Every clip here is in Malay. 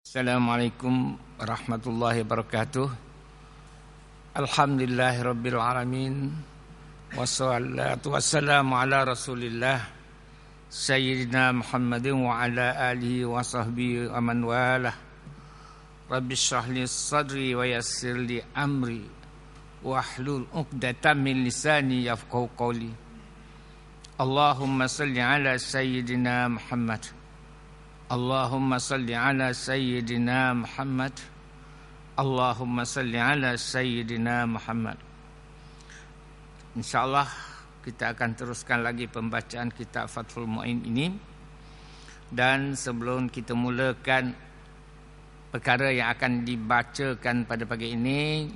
Assalamualaikum warahmatullahi wabarakatuh. Alhamdulillahirabbil alamin. Wassalatu wassalamu ala Rasulillah Sayyidina Muhammadin wa ala alihi wa sahbihi wa man walah. Rabbi shrah li sadri wa yassir li amri wahlul 'uqdatam min lisani yafqahu qawli. Allahumma salli ala Sayyidina Muhammad. Allahumma salli ala Sayyidina Muhammad. Allahumma salli ala Sayyidina Muhammad. InsyaAllah kita akan teruskan lagi pembacaan kitab Fathul Mu'in ini. Dan sebelum kita mulakan perkara yang akan dibacakan pada pagi ini,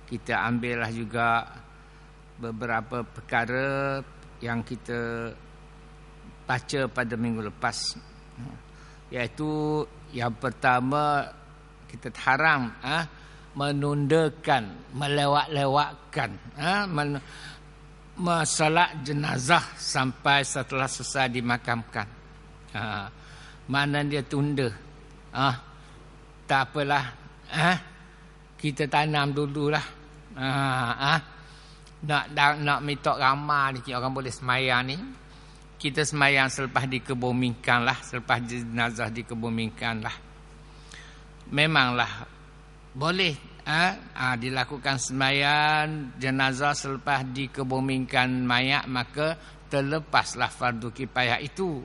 kita ambillah juga beberapa perkara yang kita baca pada minggu lepas, iaitu yang pertama, kita haram menundakan, melewat-lewatkan solat jenazah sampai setelah selesai dimakamkan. Mana dia tunda? Tak apalah, kita tanam dululah. Nak minta ramah ni, orang boleh semayang ni. Kita semayang selepas dikebumikan lah, selepas jenazah dikebumikan lah. Memanglah boleh dilakukan semayang jenazah selepas dikebumikan mayat, maka terlepaslah fardu kifayah itu.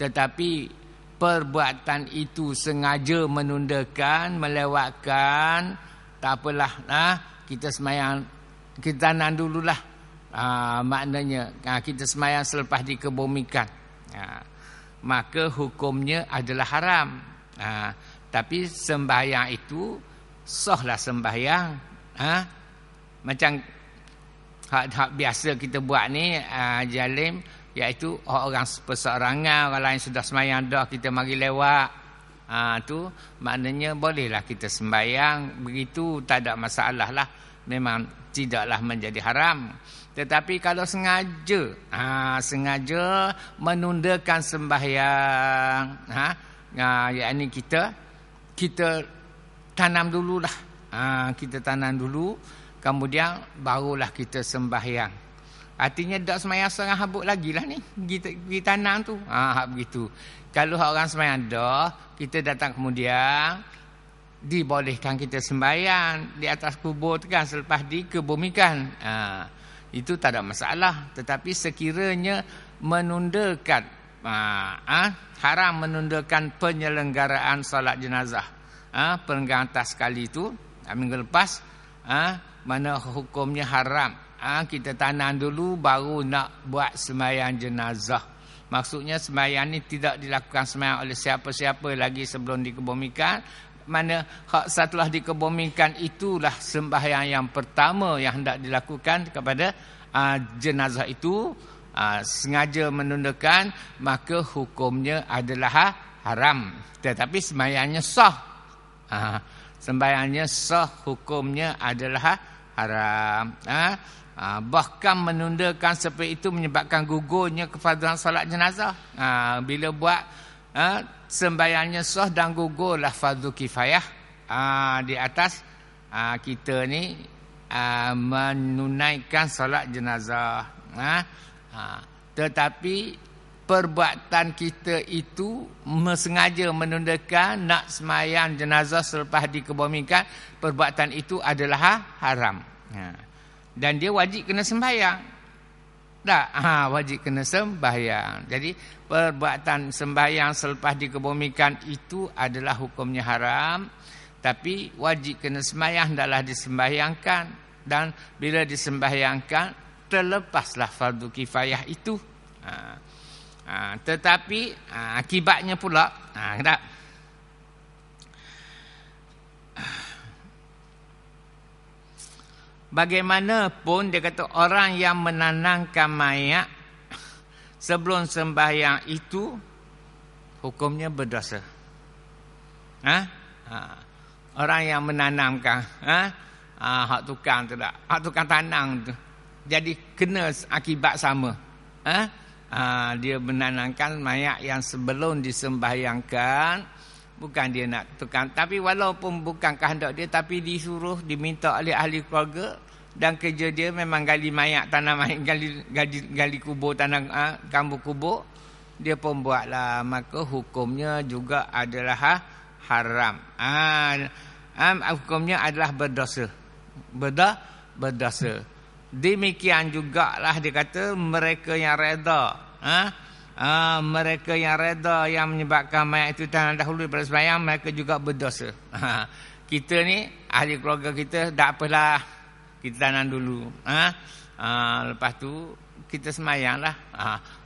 Tetapi perbuatan itu sengaja menundakan, melewatkan, tak apalah, kita semayang, kita tanam dululah. Maknanya kita semayang selepas dikebumikan, maka hukumnya adalah haram. Tapi sembahyang itu sahlah sembahyang. Macam hak biasa kita buat ni, jalim, iaitu orang perseorangan, orang lain sudah semayang dah, kita mari lewat. Tu maknanya bolehlah kita sembahyang begitu, tak ada masalah lah. Memang tidaklah menjadi haram. Tetapi kalau sengaja menundakan sembahyang, yakni kita tanam dululah. Kita tanam dulu, kemudian barulah kita sembahyang. Artinya tak sembahyang setengah habuk lagi lah ni. Kita tanam tu. Begitu. Kalau orang sembahyang dah, kita datang kemudian, dibolehkan kita sembahyang di atas kubur tu kan, selepas dikebumikan. Itu tak ada masalah. Tetapi sekiranya menundakan, haram menundakan penyelenggaraan solat jenazah. Penyelenggaraan atas sekali itu, minggu lepas, mana hukumnya haram. Kita tanam dulu baru nak buat sembahyang jenazah. Maksudnya sembahyang ni tidak dilakukan sembahyang oleh siapa-siapa lagi sebelum dikebumikan. Mana hak setelah dikebumikan itulah sembahyang yang pertama yang hendak dilakukan kepada jenazah itu. Sengaja menundakan, maka hukumnya adalah haram. Tetapi sembahyangnya sah. Sembahyangnya sah, hukumnya adalah haram. Bahkan menundakan seperti itu menyebabkan gugurnya kefarduan salat jenazah. Bila buat sembahyangnya sah dan gugurlah fardu kifayah di atas kita ni menunaikan solat jenazah. Tetapi perbuatan kita itu sengaja menundakan nak sembahyang jenazah selepas dikebumikan, perbuatan itu adalah haram. Dan dia wajib kena sembahyang. Tak, wajib kena sembahyang. Jadi perbuatan sembahyang selepas dikebumikan itu adalah hukumnya haram. Tapi wajib kena sembahyang, hendaklah disembahyangkan. Dan bila disembahyangkan, terlepaslah fardu kifayah itu. Tetapi akibatnya pula, bagaimanapun dia kata orang yang menanamkan mayat sebelum sembahyang itu hukumnya berdosa. Orang yang menanamkan, hak tukang tu tak, hak tukang tanam tu, jadi kena akibat sama. Dia menanamkan mayat yang sebelum disembahyangkan, Bukan dia nak tukang. Tapi walaupun bukan kehendak dia, tapi disuruh, diminta oleh ahli keluarga, dan kerja dia memang gali mayat, tanam mayat, gali kubur, tanam kambur kubur, dia pun buatlah. Maka hukumnya juga adalah haram. Hukumnya adalah berdosa. Berdosa. Demikian jugalah dia kata mereka yang reda. Mereka yang reda yang menyebabkan mayat itu tanam dahulu daripada sembahyang, mereka juga berdosa. Kita ni ahli keluarga kita, tak apalah, kita tanam dulu. Lepas tu kita sembahyang lah.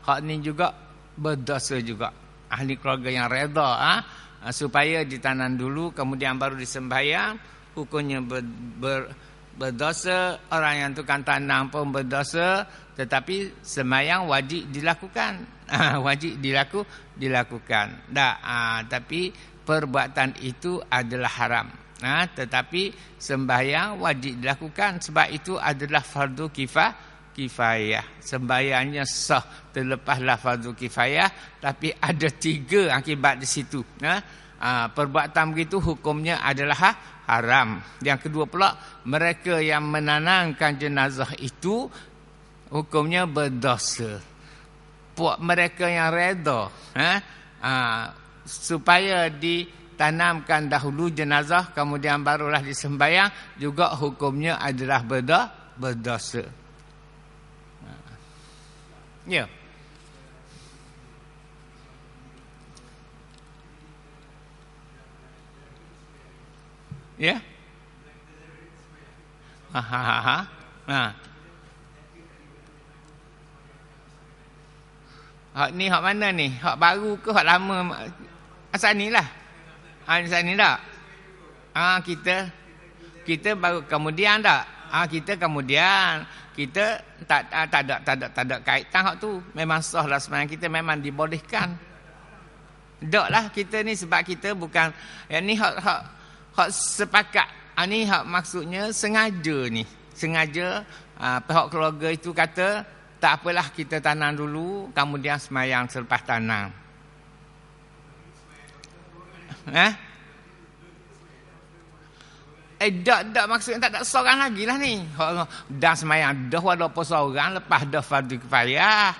Hak ni juga berdosa juga. Ahli keluarga yang reda, supaya ditanam dulu kemudian baru disembahyang, hukumnya berdosa. Orang yang tukang tanam pun berdosa, tetapi sembahyang wajib dilakukan. Wajib dilakukan. Tapi perbuatan itu adalah haram. Tetapi sembahyang wajib dilakukan, sebab itu adalah fardu kifayah. Sembahyangnya sah terlepaslah fardu kifayah, tapi ada 3 akibat di situ. Perbuatan begitu hukumnya adalah haram. Yang kedua pula, mereka yang menanamkan jenazah itu hukumnya berdosa. Mereka yang reda supaya ditanamkan dahulu jenazah kemudian barulah disembahyang, juga hukumnya adalah berdosa. Ya. Ya. Hak ni hak mana ni? Hak baru ke hak lama? Asal ni lah. Asal ni tak? Kita baru kemudian tak? Kita kemudian. Kita tak ada kaitan hak tu. Memang sah lah sebenarnya, kita memang dibolehkan. Tak lah kita ni, sebab kita bukan yang ni hak sepakat. Ni hak maksudnya sengaja ni. Sengaja pihak keluarga itu kata, tak apalah kita tanam dulu, kemudian sembahyang selepas tanam. Tak maksudnya tak ada seorang lagi lah ni. Dah sembahyang dah walaupun seorang, lepas dah fardu kifayah.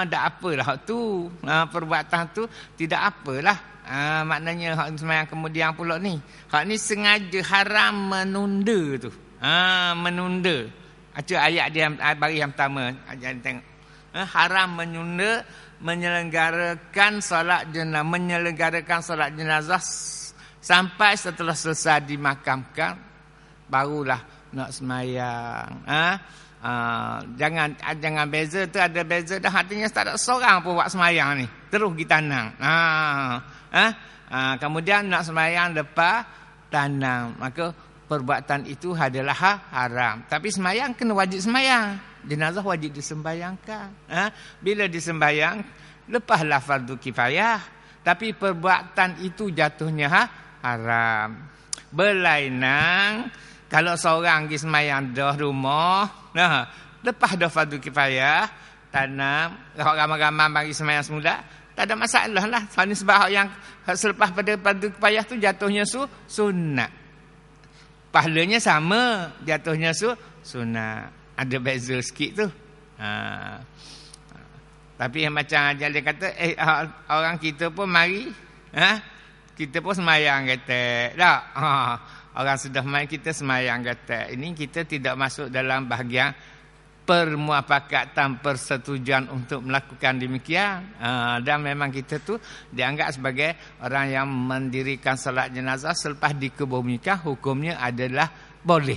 Tak apalah hak tu. Perbuatan tu tidak apalah. Maknanya hak sembahyang kemudian pula ni. Hak ni sengaja haram menunda tu. Menunda. Ayat dia bagi yang pertama. Tengok. Haram menunda menyelenggarakan solat jenazah sampai setelah selesai dimakamkan, barulah nak sembahyang. Jangan beza tu, ada beza dah, artinya tak ada seorang pun buat sembahyang ni, terus kita tanam. Kemudian nak sembahyang lepas tanam, maka perbuatan itu adalah haram. Tapi sembahyang kena wajib sembahyang. Jenazah wajib disembahyangkan. Bila disembahyang, lepaslah fardu kifayah. Tapi perbuatan itu jatuhnya haram. Berlainan kalau seorang pergi sembahyang dah rumah, lepas dah fardu kifayah, tanam, ramai-ramai bagi sembahyang semula, tak ada masalah lah. Sebab yang selepas pada fardu kifayah tu jatuhnya sunat. Pahalanya sama, jatuhnya sunnah. Ada beza sikit tu. Tapi yang macam dia kata, orang kita pun mari, kita pun sembahyang kata. Tak? Orang sudah mari kita sembahyang kata. Ini kita tidak masuk dalam bahagian permuafakatan, persetujuan untuk melakukan demikian. Dan memang kita tu dianggap sebagai orang yang mendirikan salat jenazah selepas dikebumikan, hukumnya adalah boleh.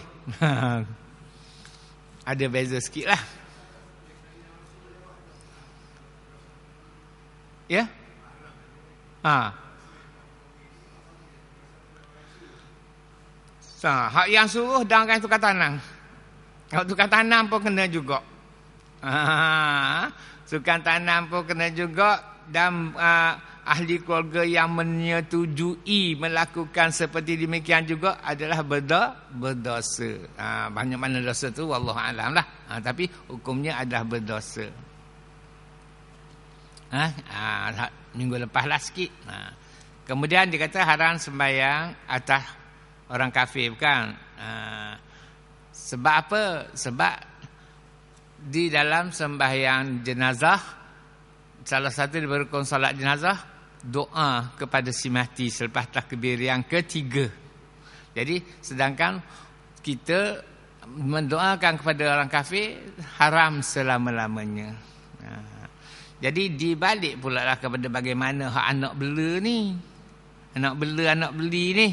Ada beza sikit lah. Ya? Hak yang suruh dan orang tukar tanam. Kalau tukang tanam pun kena juga. Tukang tanam pun kena juga. Dan ahli keluarga yang menyetujui melakukan seperti demikian juga adalah berdosa. Banyak mana dosa tu wallahualam lah. Tapi hukumnya adalah berdosa. Minggu lepas lah sikit. Kemudian dia kata haram sembahyang atas orang kafir, bukan? Sebab apa? Sebab di dalam sembahyang jenazah, salah satu daripada rukun solat jenazah, doa kepada si mati selepas takbir yang ketiga. Jadi sedangkan kita mendoakan kepada orang kafir haram selama-lamanya. Jadi dibalik pula lah kepada bagaimana hak anak bela ni. Anak beli ni.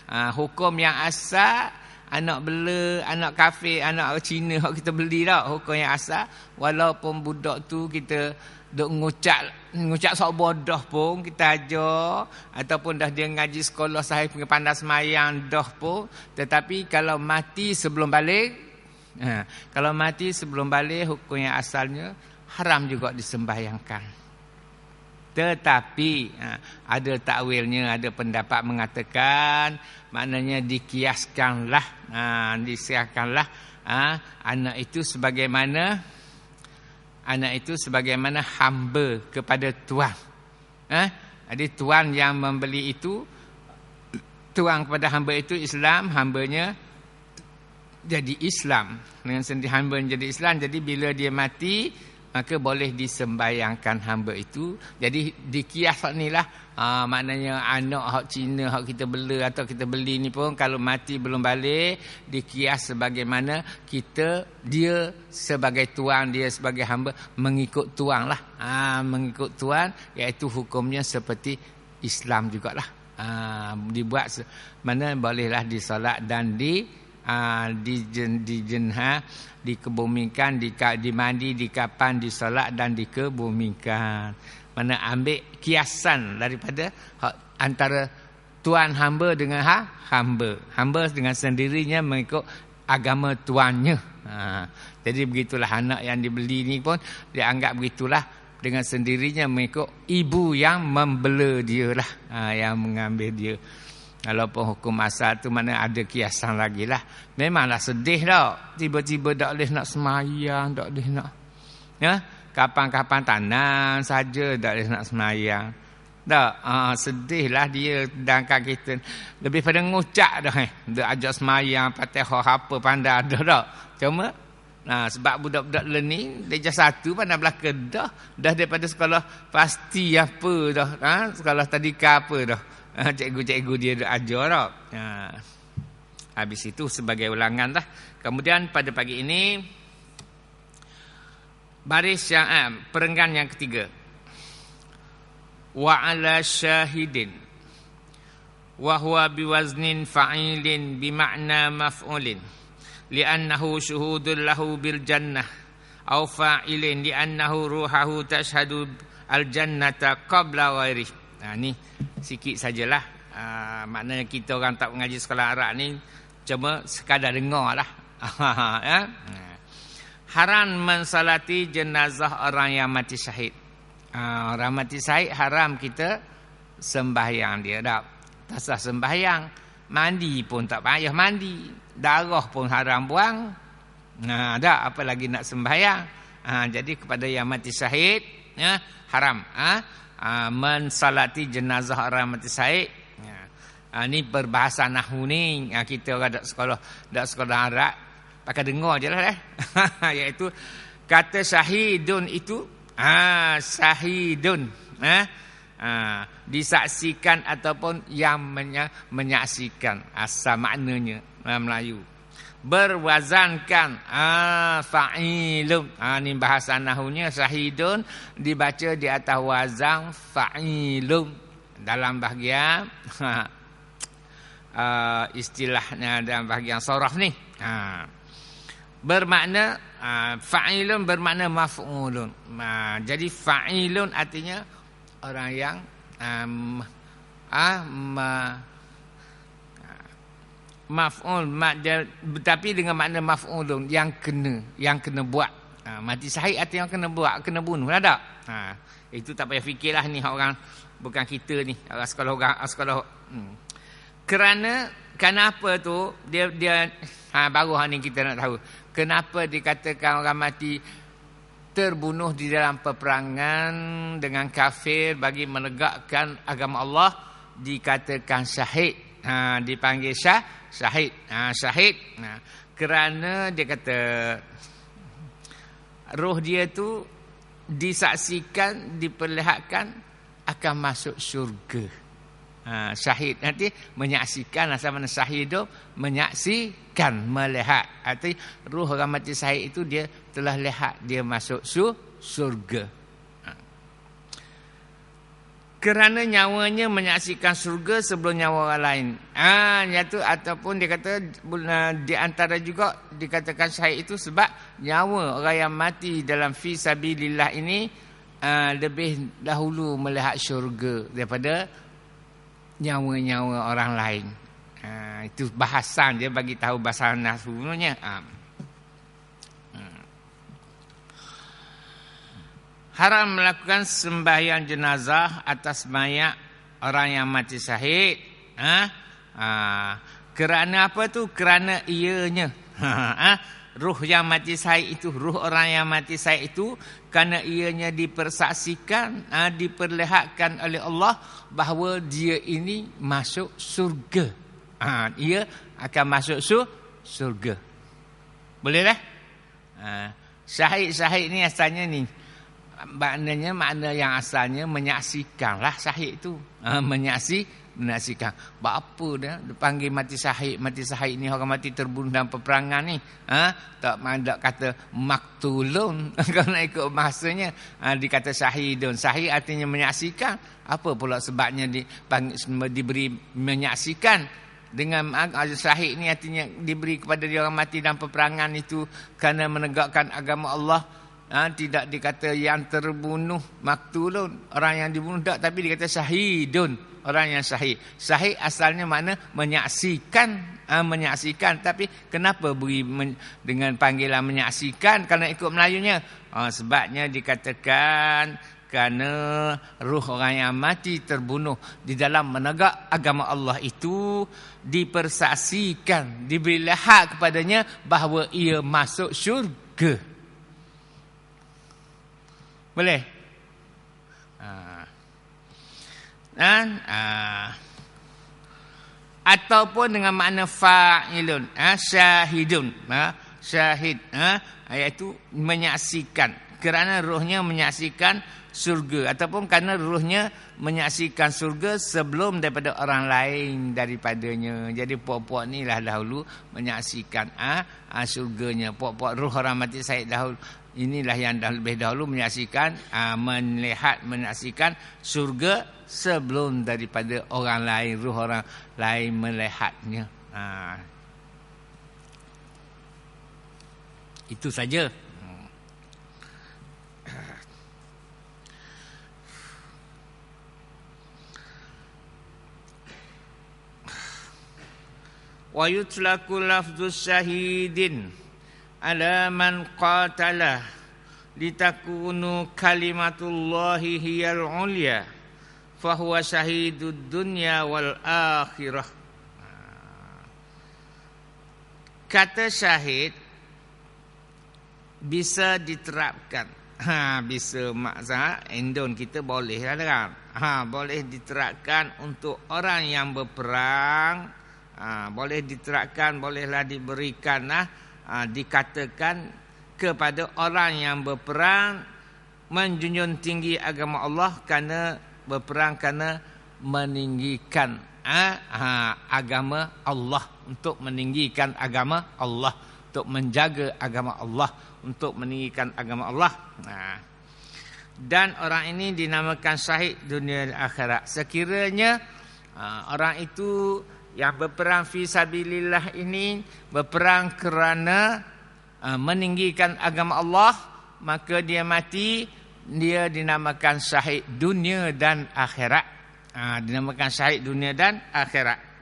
Hukum yang asal, anak bela, anak kafir, anak Cina hak kita beli tak. Hukum yang asal, walaupun budak tu kita duk ngucap sok bodoh pun kita ajar, ataupun dah dia ngaji sekolah sahih pandai semayang dah pun, tetapi kalau mati sebelum balik, kalau mati sebelum balik, hukum yang asalnya haram juga disembahyangkan. Tetapi ada takwilnya, ada pendapat mengatakan maknanya dikiaskanlah, anak itu sebagaimana hamba kepada tuan. Jadi tuan yang membeli itu, tuan kepada hamba itu Islam, hambanya jadi Islam. Dengan sendiri hambanya jadi Islam, jadi bila dia mati maka boleh disembayangkan hamba itu. Jadi dikias ni lah, maknanya anak hak Cina hak kita bela atau kita beli ni pun kalau mati belum balik, dikias sebagaimana dia sebagai tuan, dia sebagai hamba mengikut tuan lah. Mengikut tuan, iaitu hukumnya seperti Islam jugalah. Dibuat mana bolehlah disolat dan dikebumikan, dimandi, dikapan, disolat dan dikebumikan. Mana ambil kiasan daripada antara tuan hamba dengan hamba. Hamba dengan sendirinya mengikut agama tuannya. Jadi begitulah anak yang dibeli ni pun dianggap begitulah, dengan sendirinya mengikut ibu yang membela dia lah, yang mengambil dia. Walaupun hukum asal tu mana ada kiasan lagi lah. Memanglah sedih tak, tiba-tiba tak boleh nak semayang, tak boleh nak, kapan-kapan tanam saja tak boleh nak semayang. Tak, sedih lah dia. Sedangkan kita lebih pada ngucap dah, dia ajak semayang Fatihah apa pandai ada tak. Cuma sebab budak-budak ni darjah 1 pandai belaka dah daripada sekolah pasti apa dah, sekolah tadika apa dah. Cikgu-cikgu dia ajar tak. Habis itu sebagai ulangan lah. Kemudian pada pagi ini baris yang perenggan yang ketiga. Wa ala syahidin wa huwa biwaznin fa'ilin bimakna maf'ulin li'annahu syuhudun lahu bil jannah aw fa'ilin li'annahu ruhahu tashhadu al jannata qabla ghairihi. Ni sikit sajalah. Maknanya kita orang tak mengaji sekolah Arab ni cuma sekadar dengar lah. Haram mensalati jenazah orang yang mati syahid. Orang mati syahid haram kita sembahyang dia. Tak sah sembahyang. Mandi pun tak payah mandi. Darah pun haram buang. Apa lagi nak sembahyang. Jadi kepada yang mati syahid haram mensalati jenazah orang mati syahid. Ni berbahasa nahwu ni. Kita orang dak sekolah Arab pakai dengar je lah iaitu kata syahidun itu syahidun disaksikan ataupun yang menyaksikan. Asal maknanya dalam Melayu berwazankan fa'ilun. Ni bahasa nahwunya syahidun dibaca di atas wazan fa'ilun. Dalam bahagian istilahnya dalam bahagian saraf ni bermakna fa'ilun bermakna maf'ulun. Jadi fa'ilun artinya orang yang maf'ul, tapi dengan makna maf'ulun, yang kena buat. Mati syahid artinya yang kena buat, kena bunuh lah tak. Itu tak payah fikirlah ni orang, bukan kita ni, orang sekolah. Kerana kenapa tu dia baru hari ni kita nak tahu kenapa dikatakan orang mati terbunuh di dalam peperangan dengan kafir bagi menegakkan agama Allah dikatakan syahid. Dipanggil syahid. Syahid. Kerana dia kata roh dia tu disaksikan, diperlihatkan akan masuk syurga. Syahid nanti menyaksikan, asal mana syahid tu menyaksikan, melihat. Arti roh orang mati syahid itu dia telah lihat dia masuk syurga. Kerana nyawanya menyaksikan syurga sebelum nyawa orang lain. Iaitu ataupun dia kata di antara juga dikatakan syahid itu sebab nyawa orang yang mati dalam fi sabilillah ini lebih dahulu melihat syurga daripada nyawa-nyawa orang lain. Itu bahasan dia bagi tahu bahasa nahwunya. Haram melakukan sembahyang jenazah atas mayat orang yang mati syahid. Kerana apa tu? Kerana ianya ruh yang mati syahid itu, ruh orang yang mati syahid itu, kerana ianya dipersaksikan, diperlihatkan oleh Allah bahawa dia ini masuk surga. Ia akan masuk surga. Boleh lah? Syahid ni asalnya ni. Makna yang asalnya menyaksikanlah syahid itu. Menyaksikan. Apa dah dipanggil mati syahid? Mati syahid ni orang mati terbunuh dalam peperangan ni. Tak mandak kata maktulun. Kalau nak ikut bahasanya dikata syahidun. Syahid artinya menyaksikan. Apa pula sebabnya diberi menyaksikan? Dengan syahid ni artinya diberi kepada dia orang mati dalam peperangan itu kerana menegakkan agama Allah. Tidak dikata yang terbunuh maktulun, orang yang dibunuh tak, tapi dikata syahidun, orang yang syahid. Syahid asalnya makna menyaksikan, menyaksikan, tapi kenapa beri dengan panggilan menyaksikan kalau ikut Melayunya? Sebabnya dikatakan kerana ruh orang yang mati terbunuh di dalam menegak agama Allah itu dipersaksikan, diberi lihat kepadanya bahawa ia masuk syurga. Boleh? Ataupun dengan makna fa'ilun, syahidun, syahid, iaitu menyaksikan. Kerana rohnya menyaksikan surga, ataupun kerana rohnya menyaksikan surga sebelum daripada orang lain daripadanya. Jadi puak-puak ni lah dahulu menyaksikan surganya. Puak-puak roh orang mati syahid dahulu. Inilah yang lebih dahulu menyaksikan, melihat, menyaksikan surga sebelum daripada orang lain, ruh orang lain melihatnya. Itu saja. Wa yutlaku lafdzus syahidin ala man qatala litakunu kalimatullahi hiyal ulya fahuwa syahidud dunya wal akhirah. Kata syahid bisa diterapkan. Bisa maksa endon kita boleh lah kan. Boleh diterapkan untuk orang yang berperang. Boleh diterapkan, bolehlah diberikan dikatakan kepada orang yang berperang menjunjung tinggi agama Allah kerana berperang kerana meninggikan agama Allah, untuk meninggikan agama Allah, untuk menjaga agama Allah, untuk meninggikan agama Allah. Dan orang ini dinamakan syahid dunia dan akhirat. Sekiranya orang itu yang berperang fi sabilillah ini berperang kerana meninggikan agama Allah, maka dia mati, dia dinamakan syahid dunia dan akhirat. Dinamakan syahid dunia dan akhirat.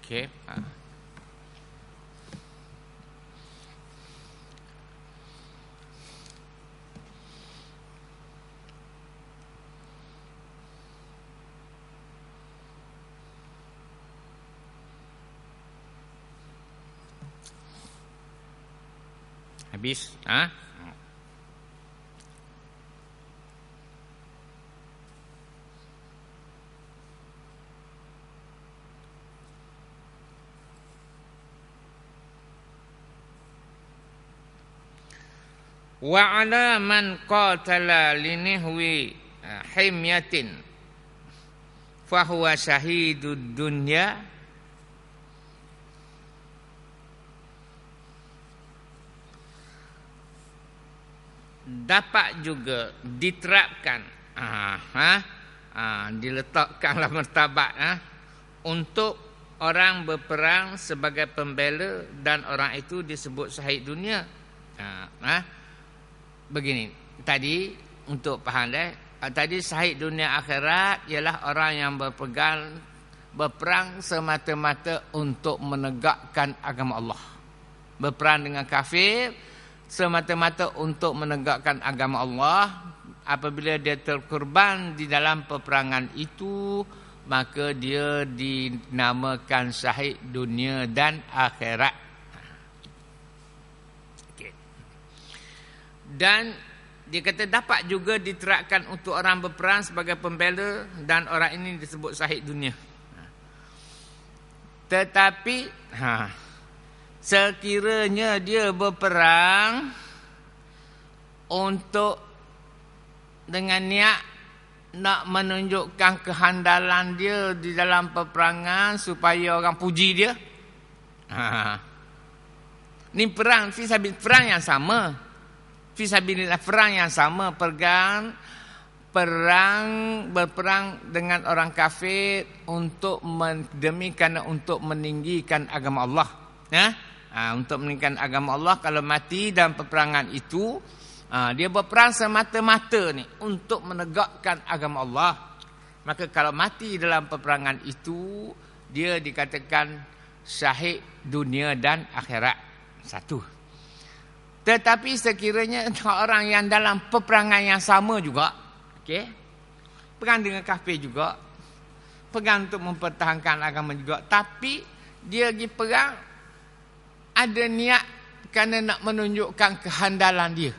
Okey. Habis. Wa ala man qatala linihwi himyatin fahuwa syahidud dunya dapat juga diterapkan diletakkanlah martabat untuk orang berperang sebagai pembela dan orang itu disebut syahid dunia. Begini, tadi untuk faham tadi syahid dunia akhirat ialah orang yang berperang semata-mata untuk menegakkan agama Allah. Berperang dengan kafir semata-mata untuk menegakkan agama Allah. Apabila dia terkorban di dalam peperangan itu, maka dia dinamakan syahid dunia dan akhirat. Dan dia kata dapat juga diterapkan untuk orang berperang sebagai pembela dan orang ini disebut syahid dunia. Tetapi sekiranya dia berperang untuk dengan niat nak menunjukkan kehandalan dia di dalam peperangan supaya orang puji dia. Ni perang perang yang sama. Fisabilillah, perang yang sama, berperang dengan orang kafir untuk untuk meninggikan agama Allah. Untuk meninggikan agama Allah. Kalau mati dalam peperangan itu, dia berperang semata-mata ni untuk menegakkan agama Allah. Maka kalau mati dalam peperangan itu, dia dikatakan syahid dunia dan akhirat. Satu. Tetapi sekiranya orang yang dalam peperangan yang sama juga, perang dengan kafir juga, perang untuk mempertahankan agama juga, tapi dia pergi perang ada niat kerana nak menunjukkan kehandalan dia.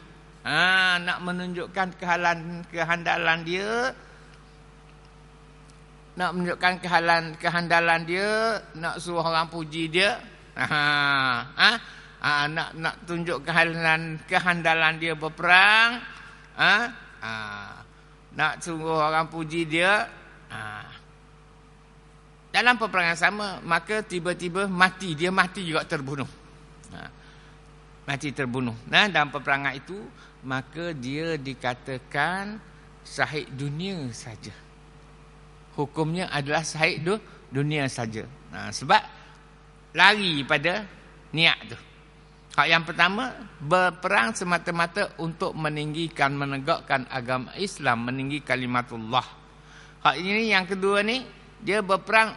Nak menunjukkan kehandalan dia, nak menunjukkan kehandalan dia, nak suruh orang puji dia. Nak tunjuk kehandalan dia berperang, nak suruh orang puji dia, dalam peperangan sama, maka tiba-tiba dia mati juga terbunuh. Mati terbunuh. Dalam peperangan itu, maka dia dikatakan syahid dunia saja. Hukumnya adalah syahid dunia saja. Sebab lari pada niat tu. Hak yang pertama, berperang semata-mata untuk menegakkan agama Islam, meninggi kalimatullah. Hak ini yang kedua ni, dia berperang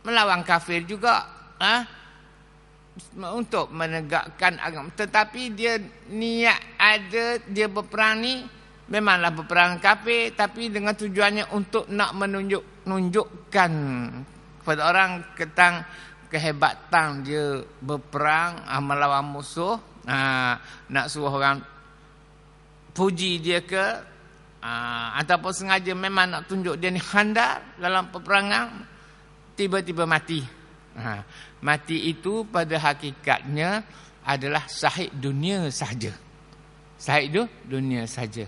melawan kafir juga, untuk menegakkan agama. Tetapi dia niat ada, dia berperang ni memanglah berperang kafir, tapi dengan tujuannya untuk nak menunjukkan kepada orang tentang kehebatan dia berperang melawan musuh, nak suruh orang puji dia ke, ataupun sengaja memang nak tunjuk dia ni handal dalam peperangan, tiba-tiba mati. Mati itu pada hakikatnya adalah syahid dunia saja. Syahid dunia saja.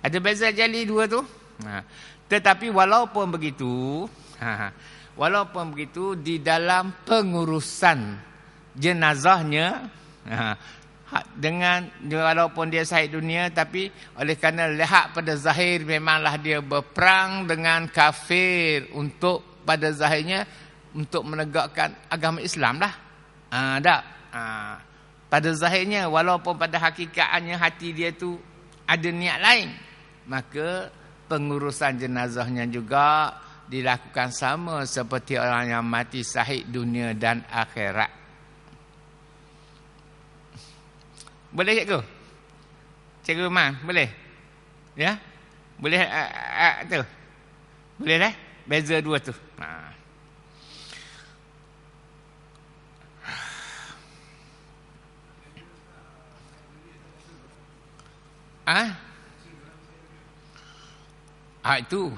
Ada beza jali dua tu. Tetapi walaupun begitu, di dalam pengurusan jenazahnya, walaupun dia syahid dunia, tapi oleh kerana lihat pada zahir memanglah dia berperang dengan kafir untuk pada zahirnya untuk menegakkan agama Islam lah. Pada zahirnya, walaupun pada hakikatnya hati dia tu ada niat lain, maka pengurusan jenazahnya juga dilakukan sama seperti orang yang mati syahid dunia dan akhirat. Boleh cikgu? Cikgu Man, boleh? Ya? Boleh tu? Boleh dah? Beza dua tu. Itu.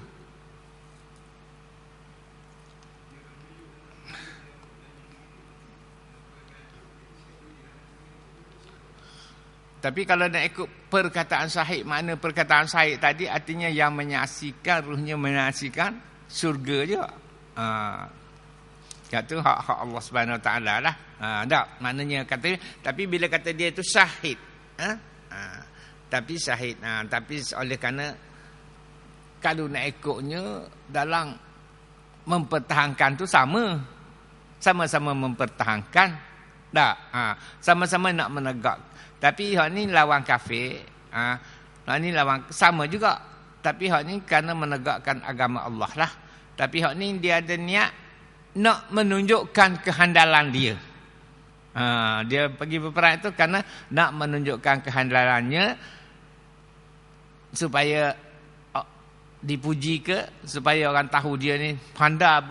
Tapi kalau nak ikut perkataan sahih, makna perkataan sahih tadi artinya yang menyaksikan, ruhnya menyaksikan syurga je. Itu hak Allah Subhanahu Wa Taala lah. Tak, maknanya kata, tapi bila kata dia itu syahid, tapi syahid, tapi oleh kerana kalau nak ikutnya dalam mempertahankan tu sama-sama mempertahankan, tak, sama-sama nak menegak. Tapi hak ni lawan kafir, hak ni lawan sama juga. Tapi hak ni kerana menegakkan agama Allah lah. Tapi hak ni dia ada niat nak menunjukkan kehandalan dia. Dia pergi berperang itu kerana nak menunjukkan kehandalannya supaya dipuji supaya orang tahu dia ni pandai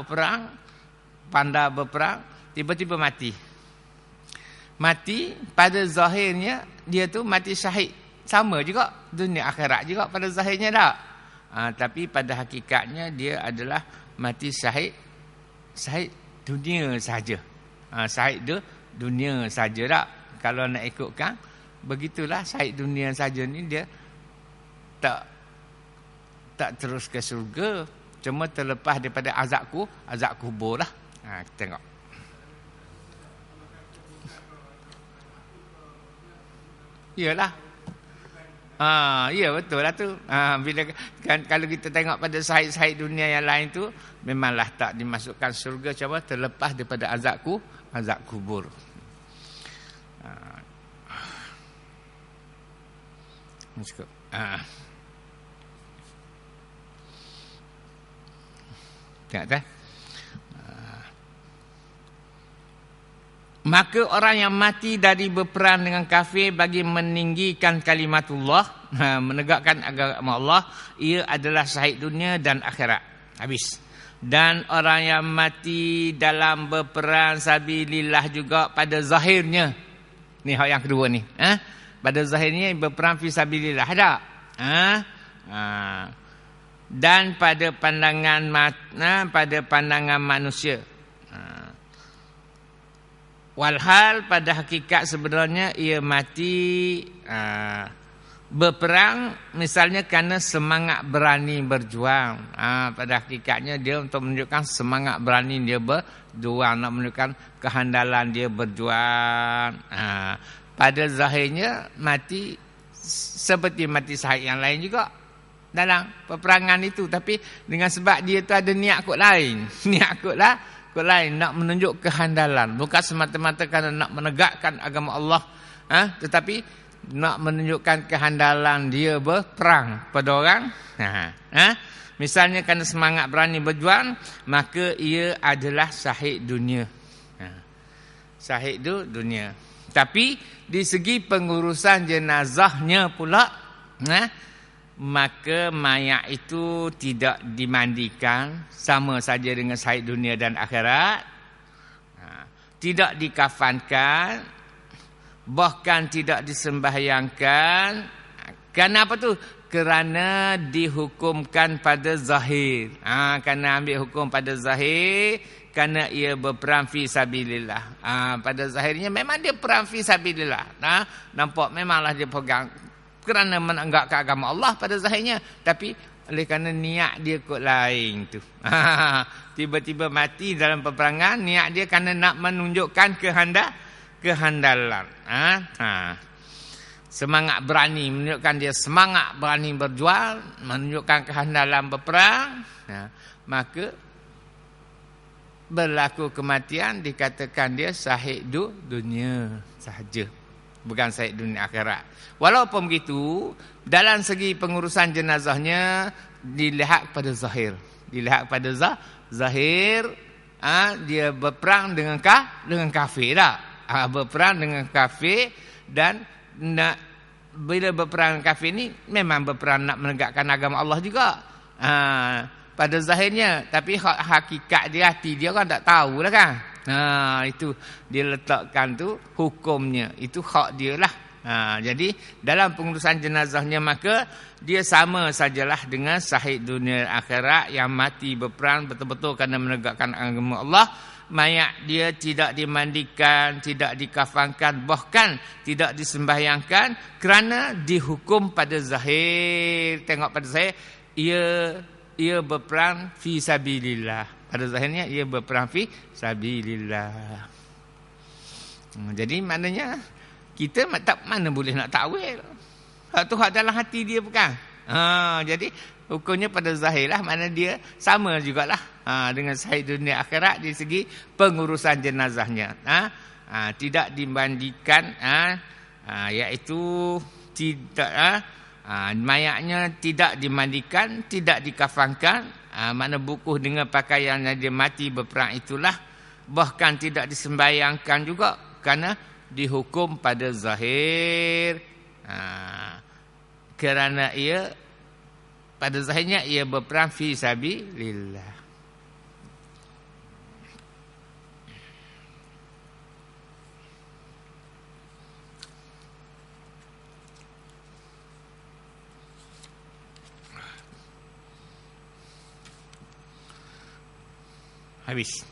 berperang, tiba-tiba mati pada zahirnya dia tu mati syahid, sama juga dunia akhirat juga pada zahirnya tak. Tapi pada hakikatnya dia adalah mati syahid dunia saja. Syahid dunia saja tak. Kalau nak ikutkan begitulah, syahid dunia saja ni dia tak terus ke syurga, cuma terlepas daripada azab kubur lah. Kita tengok. Iyalah. Ya betul lah tu. Bila kan, kalau kita tengok pada syahid-syahid dunia yang lain tu memanglah tak dimasukkan syurga, coba terlepas daripada azab kubur. Cukup. Tengok tak? Maka orang yang mati dari berperang dengan kafir bagi meninggikan kalimatullah, menegakkan agama Allah, ia adalah syahid dunia dan akhirat. Habis. Dan orang yang mati dalam berperang sabilillah juga pada zahirnya. Ni hak yang kedua ni. Pada zahirnya berperang fi sabilillah ada. Dan pada pandangan manusia. Walhal pada hakikat sebenarnya ia mati berperang misalnya kerana semangat berani berjuang. Pada hakikatnya dia untuk menunjukkan semangat berani dia berjuang, nak menunjukkan kehandalan dia berjuang. Pada zahirnya mati seperti mati syahid yang lain juga dalam peperangan itu, tapi dengan sebab dia tu ada niat kot lain. Niat kot lain, nak menunjuk kehandalan, bukan semata-mata kerana nak menegakkan agama Allah, tetapi nak menunjukkan kehandalan dia berperang pada orang. Misalnya kerana semangat berani berjuang, maka ia adalah syahid dunia. Syahid dunia. Tapi di segi pengurusan jenazahnya pula, maka mayat itu tidak dimandikan, sama saja dengan syahid dunia dan akhirat. Tidak dikafankan, bahkan tidak disembahyangkan. Kerana apa tu? Kerana dihukumkan pada zahir. Kerana ambil hukum pada zahir, kerana ia berperang fi sabilillah. Pada zahirnya memang dia perang fi sabilillah. Nampak memanglah dia pegang kerana menegakkan agama Allah pada zahirnya, tapi oleh kerana niat dia kot lain tu. Tiba-tiba mati dalam peperangan, niat dia kerana nak menunjukkan kehandalan. Semangat berani, menunjukkan dia semangat berani berjuang, menunjukkan kehandalan berperang. Maka berlaku kematian, dikatakan dia syahid dunia sahaja, bukan syahid dunia akhirat. Walaupun begitu, dalam segi pengurusan jenazahnya dilihat pada zahir. Dilihat pada zahir, dia berperang dengan kafir tak? Berperang dengan kafir, dan bila berperang dengan kafir ni memang berperang nak menegakkan agama Allah juga. Pada zahirnya, tapi hakikat dia, hati dia orang tak tahulah kan. Itu dia letakkan tu hukumnya, itu hak dia lah. Jadi dalam pengurusan jenazahnya maka dia sama sajalah dengan syahid dunia akhirat yang mati berperang betul-betul kerana menegakkan agama Allah. Mayat dia tidak dimandikan, tidak dikafankan, bahkan tidak disembahyangkan kerana dihukum pada zahir. Tengok pada zahir, ia berperang fi sabilillah. Pada zahirnya ia berperang fi sabilillah. Jadi maknanya kita tak mana boleh nak takwil. Hak tu hak dalam hati dia bukan. Jadi hukumnya pada zahir lah, makna dia sama jugalah dengan syahid dunia akhirat di segi pengurusan jenazahnya. Tidak dibandingkan, iaitu tidak mayatnya tidak dimandikan, tidak dikafankan, makna bukuh dengan pakaian yang dia mati berperang itulah, bahkan tidak disembayangkan juga kerana dihukum pada zahir, kerana ia pada zahirnya ia berperang fi sabilillah. Habis.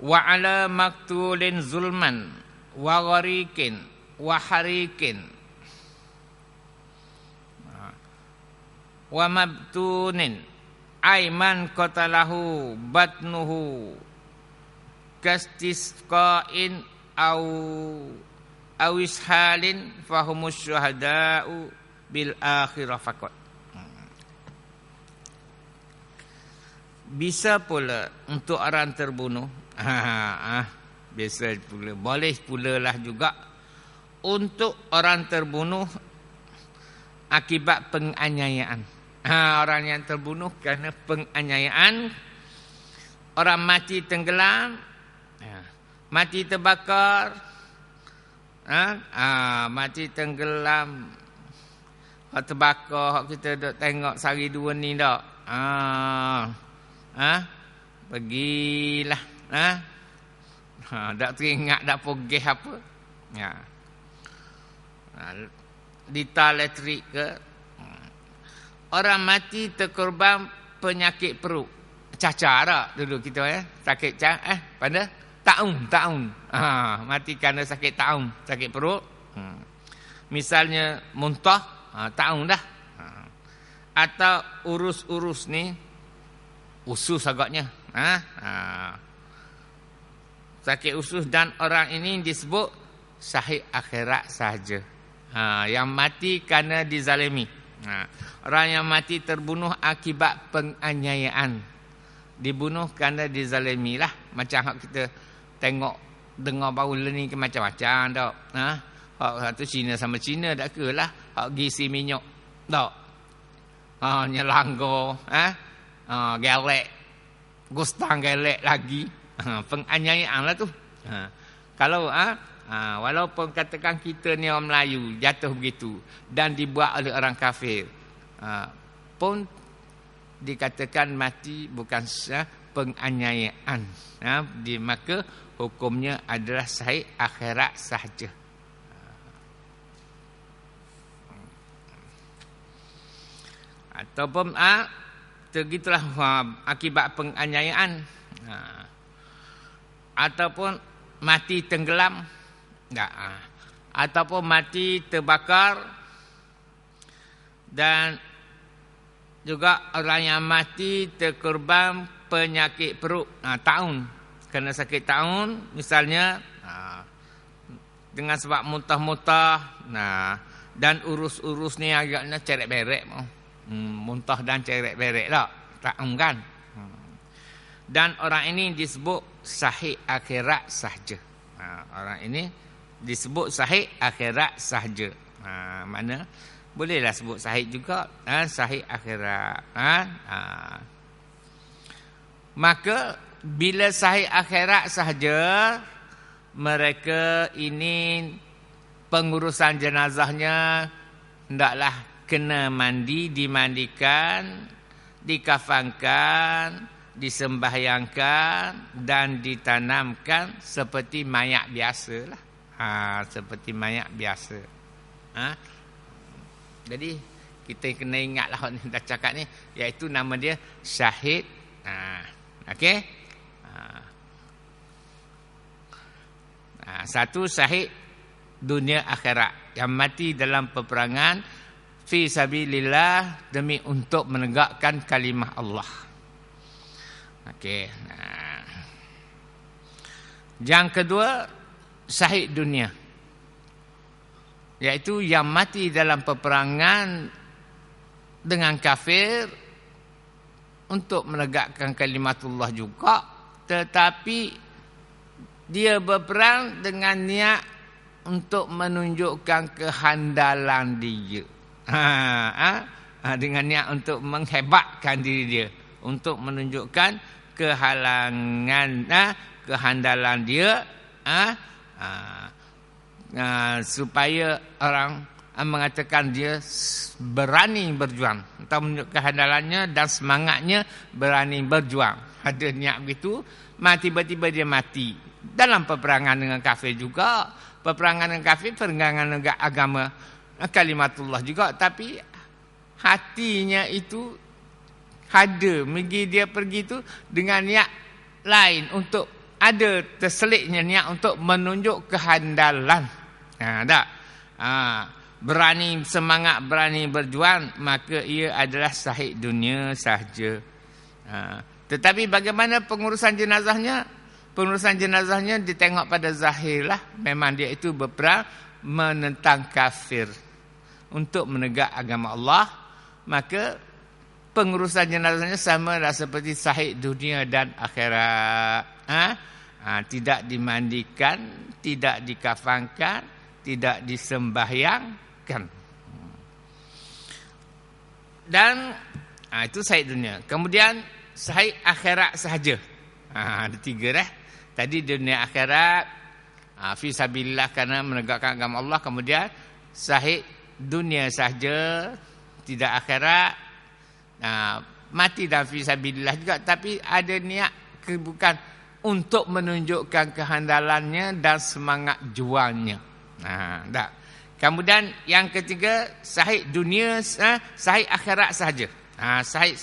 Wa ala maktulin zulman wa gharikin wa harikin wa mabtunin aiman qatalahu batnuhu kastisqain au ishalin fahumus syuhada'u bil akhirah faqat. Bisa pula untuk orang terbunuh, biasa pula, boleh pula lah juga untuk orang terbunuh akibat penganiayaan. Orang yang terbunuh kerana penganiayaan, orang mati tenggelam, mati terbakar, mati tenggelam, hak terbakar, hak kita duk tengok sehari dua ni dak. Pergilah, tak teringat, tak pogeh apa. Dita elektrik ke. Orang mati terkorban penyakit perut. Cacar tak dulu kita sakit pada taun. Mati kerana sakit taun, sakit perut. Misalnya muntah, taun dah. Atau urus-urus ni usus agaknya. Sakit usus, dan orang ini disebut syahid akhirat sahaja. Yang mati kerana dizalimi. Orang yang mati terbunuh akibat penganiayaan, dibunuh kerana dizalimi lah. Macam hak kita tengok dengar baru ni ke macam-macam tak. Hak tu Cina sama Cina tak ke lah. Hak gisi minyak tak. Nyelanggar, gelek, gustang gelek lagi. Penganiayaan lah tu. Kalau walaupun katakan kita ni orang Melayu jatuh begitu dan dibuat oleh orang kafir, pun dikatakan mati bukan penganiayaan. Maka hukumnya adalah syahid akhirat sahaja. Ataupun begitulah akibat penganiayaan, ataupun mati tenggelam, ataupun mati terbakar, dan juga orang yang mati terkorban penyakit perut, taun, kena sakit taun misalnya, dengan sebab muntah-muntah, dan urus-urus ni agaknya cerek-berek, muntah dan cerek-berek taun kan. Dan orang ini disebut syahid akhirat sahaja. Orang ini disebut syahid akhirat sahaja. Mana bolehlah sebut syahid juga, syahid akhirat. Maka bila syahid akhirat sahaja, mereka ini pengurusan jenazahnya hendaklah kena mandi, dimandikan, dikafankan, disembahyangkan dan ditanamkan seperti mayat biasalah. Seperti mayat biasa. Jadi kita kena ingatlah orang ni dah cakap ni, iaitu nama dia syahid. Okey. Satu syahid dunia akhirat yang mati dalam peperangan fi sabilillah demi untuk menegakkan kalimah Allah. Okey. Yang kedua, syahid dunia, iaitu yang mati dalam peperangan dengan kafir untuk menegakkan kalimatullah juga, tetapi dia berperang dengan niat untuk menunjukkan kehandalan dia. Dengan niat untuk menghebatkan diri dia, untuk menunjukkan kehandalan dia, supaya orang mengatakan dia berani berjuang, atau menunjukkan kehandalannya dan semangatnya berani berjuang. Ada niat begitu, tiba-tiba dia mati dalam peperangan dengan kafir juga. Peperangan dengan kafir, peperangan dengan agama kalimatullah juga, tapi hatinya itu ada dia pergi itu dengan niat lain, untuk ada terselitnya niat untuk menunjuk kehandalan. Berani semangat, berani berjuang, maka ia adalah syahid dunia sahaja. Tetapi bagaimana pengurusan jenazahnya? Pengurusan jenazahnya ditengok pada zahir lah. Memang dia itu berperang menentang kafir untuk menegak agama Allah. Maka pengurusan jenazahnya sama lah seperti syahid dunia dan akhirat. Tidak dimandikan, tidak dikafankan, tidak disembahyangkan. Dan itu syahid dunia. Kemudian syahid akhirat sahaja. Ada 3 dah. Tadi dunia akhirat, fi sabilillah kerana menegakkan agama Allah. Kemudian syahid dunia sahaja, tidak akhirat. Mati dalam fi sabilillah juga, tapi ada niat bukan untuk menunjukkan kehandalannya dan semangat juangnya. Kemudian yang ketiga, syahid dunia, syahid akhirat sahaja. Syahid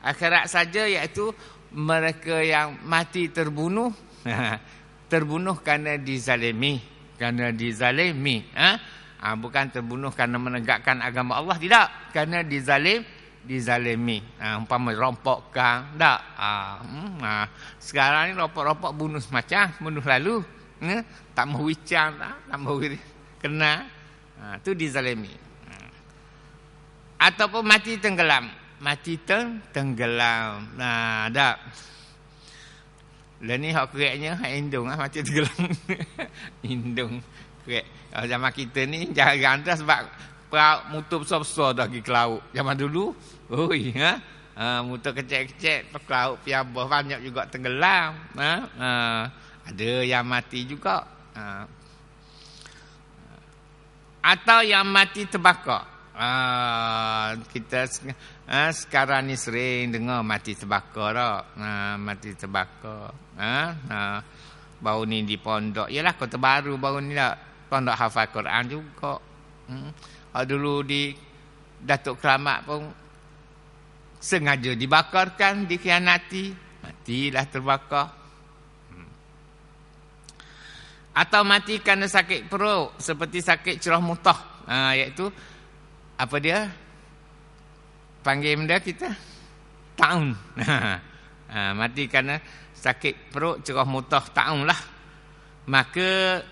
akhirat saja, iaitu mereka yang mati terbunuh, terbunuh kerana dizalimi, bukan terbunuh kerana menegakkan agama Allah, tidak, kerana dizalimi. Umpama rompokkan, tak. Sekarang ni rompok-rompok bunuh semacam, bunuh lalu, tak mahu wicang, tak mahu kena, tu dizalimi. Ataupun mati tenggelam, tenggelam. Tak. Lah ni hak kereknya hak indung mati tenggelam. Indung kerek. Zaman kita ni jarang dah, sebab perahu motor besar-besar dah pergi ke laut. Zaman dulu, motor kecil-kecil ke laut piabah, banyak juga tenggelam. Ada yang mati juga. Atau yang mati terbakar. Kita sekarang ni sering dengar mati terbakar tak? Mati terbakar. Baru ni di pondok, yalah Kota Baru baru ni tak, pondok hafal Quran juga. Dulu di Datuk Keramat pun sengaja dibakarkan, dikhianati, matilah terbakar. Atau mati kerana sakit perut, seperti sakit cerah mutah, iaitu apa dia panggil benda kita, taun. Mati kerana sakit perut, cerah mutah, taun lah. Maka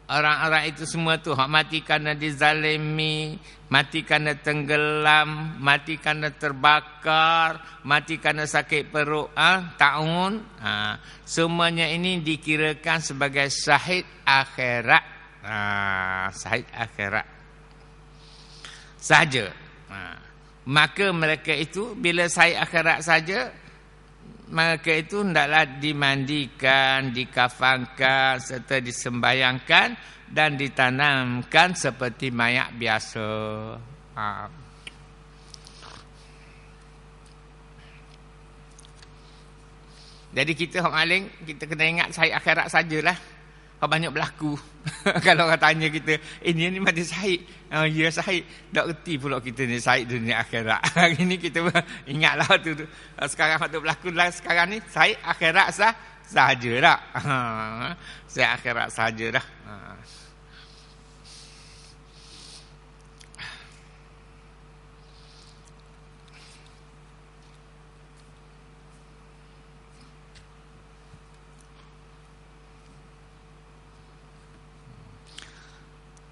orang-orang itu semua tu mati kerana dizalimi, mati kerana tenggelam, mati kerana terbakar, mati kerana sakit perut, taun. Semuanya ini dikirakan sebagai syahid akhirat. Syahid akhirat saja. Maka mereka itu bila syahid akhirat saja, maka itu hendaklah dimandikan, dikafankan serta disembayangkan dan ditanamkan seperti mayat biasa. Jadi kita orang maling, kita kena ingat syahid akhirat sajalah. Kau banyak berlaku. Kalau orang tanya kita, ini mati syahid. Oh, ya syahid. Tak erti pula kita ni syahid dunia akhirat. Hari ni kita ingatlah tu. Sekarang waktu berlaku lah sekarang ni, syahid akhirat sahaja tak. Syahid akhirat sahaja dah.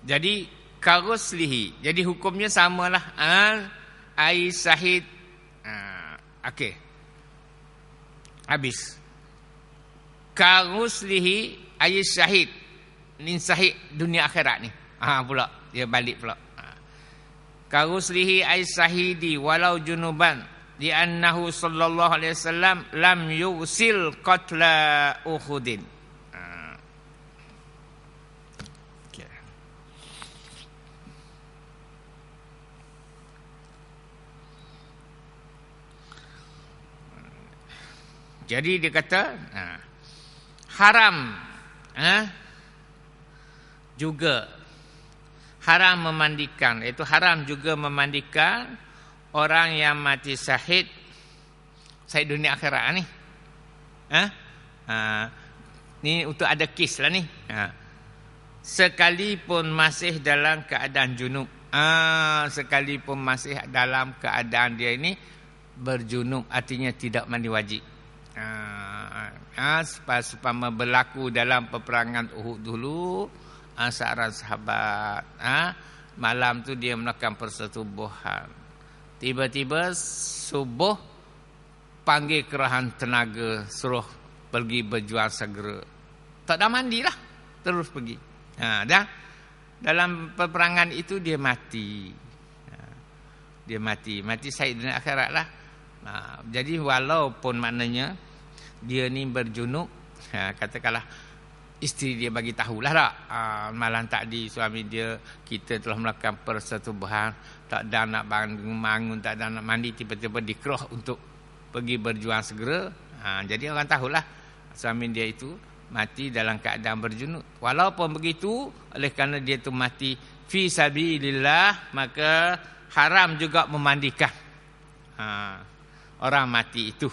Jadi karuslihi. Jadi hukumnya samalah. Ai syahid. Okey. Habis. Karuslihi ai syahid. Ni syahid dunia akhirat ni. Pula dia balik pula. Karuslihi ai syahidi walau junuban di annahu sallallahu alaihi wasallam lam yusil qatla Uhudin. Jadi dia kata haram juga haram memandikan, iaitu haram juga memandikan orang yang mati syahid dunia akhirat ni. Ni untuk ada kes lah ni. Sekalipun masih dalam keadaan junub. Sekalipun masih dalam keadaan dia ini berjunub, artinya tidak mandi wajib. Supaya berlaku dalam peperangan Uhud dulu, seorang sahabat malam tu dia melakukan persetubuhan. Tiba-tiba subuh panggil kerahan tenaga, suruh pergi berjuang segera. Tak ada mandilah, terus pergi. Dan dalam peperangan itu dia mati. Dia mati syahid dunia akhirat lah. Jadi walaupun maknanya dia ni berjunub, katakanlah isteri dia bagi tahulah tak, malam tadi suami dia kita telah melakukan persetubuhan, tak ada nak bangun, tak ada nak mandi, tiba-tiba dikeroh untuk pergi berjuang segera. Jadi orang tahulah suami dia itu mati dalam keadaan berjunub. Walaupun begitu, oleh kerana dia tu mati fi sabilillah, maka haram juga memandikan orang mati itu.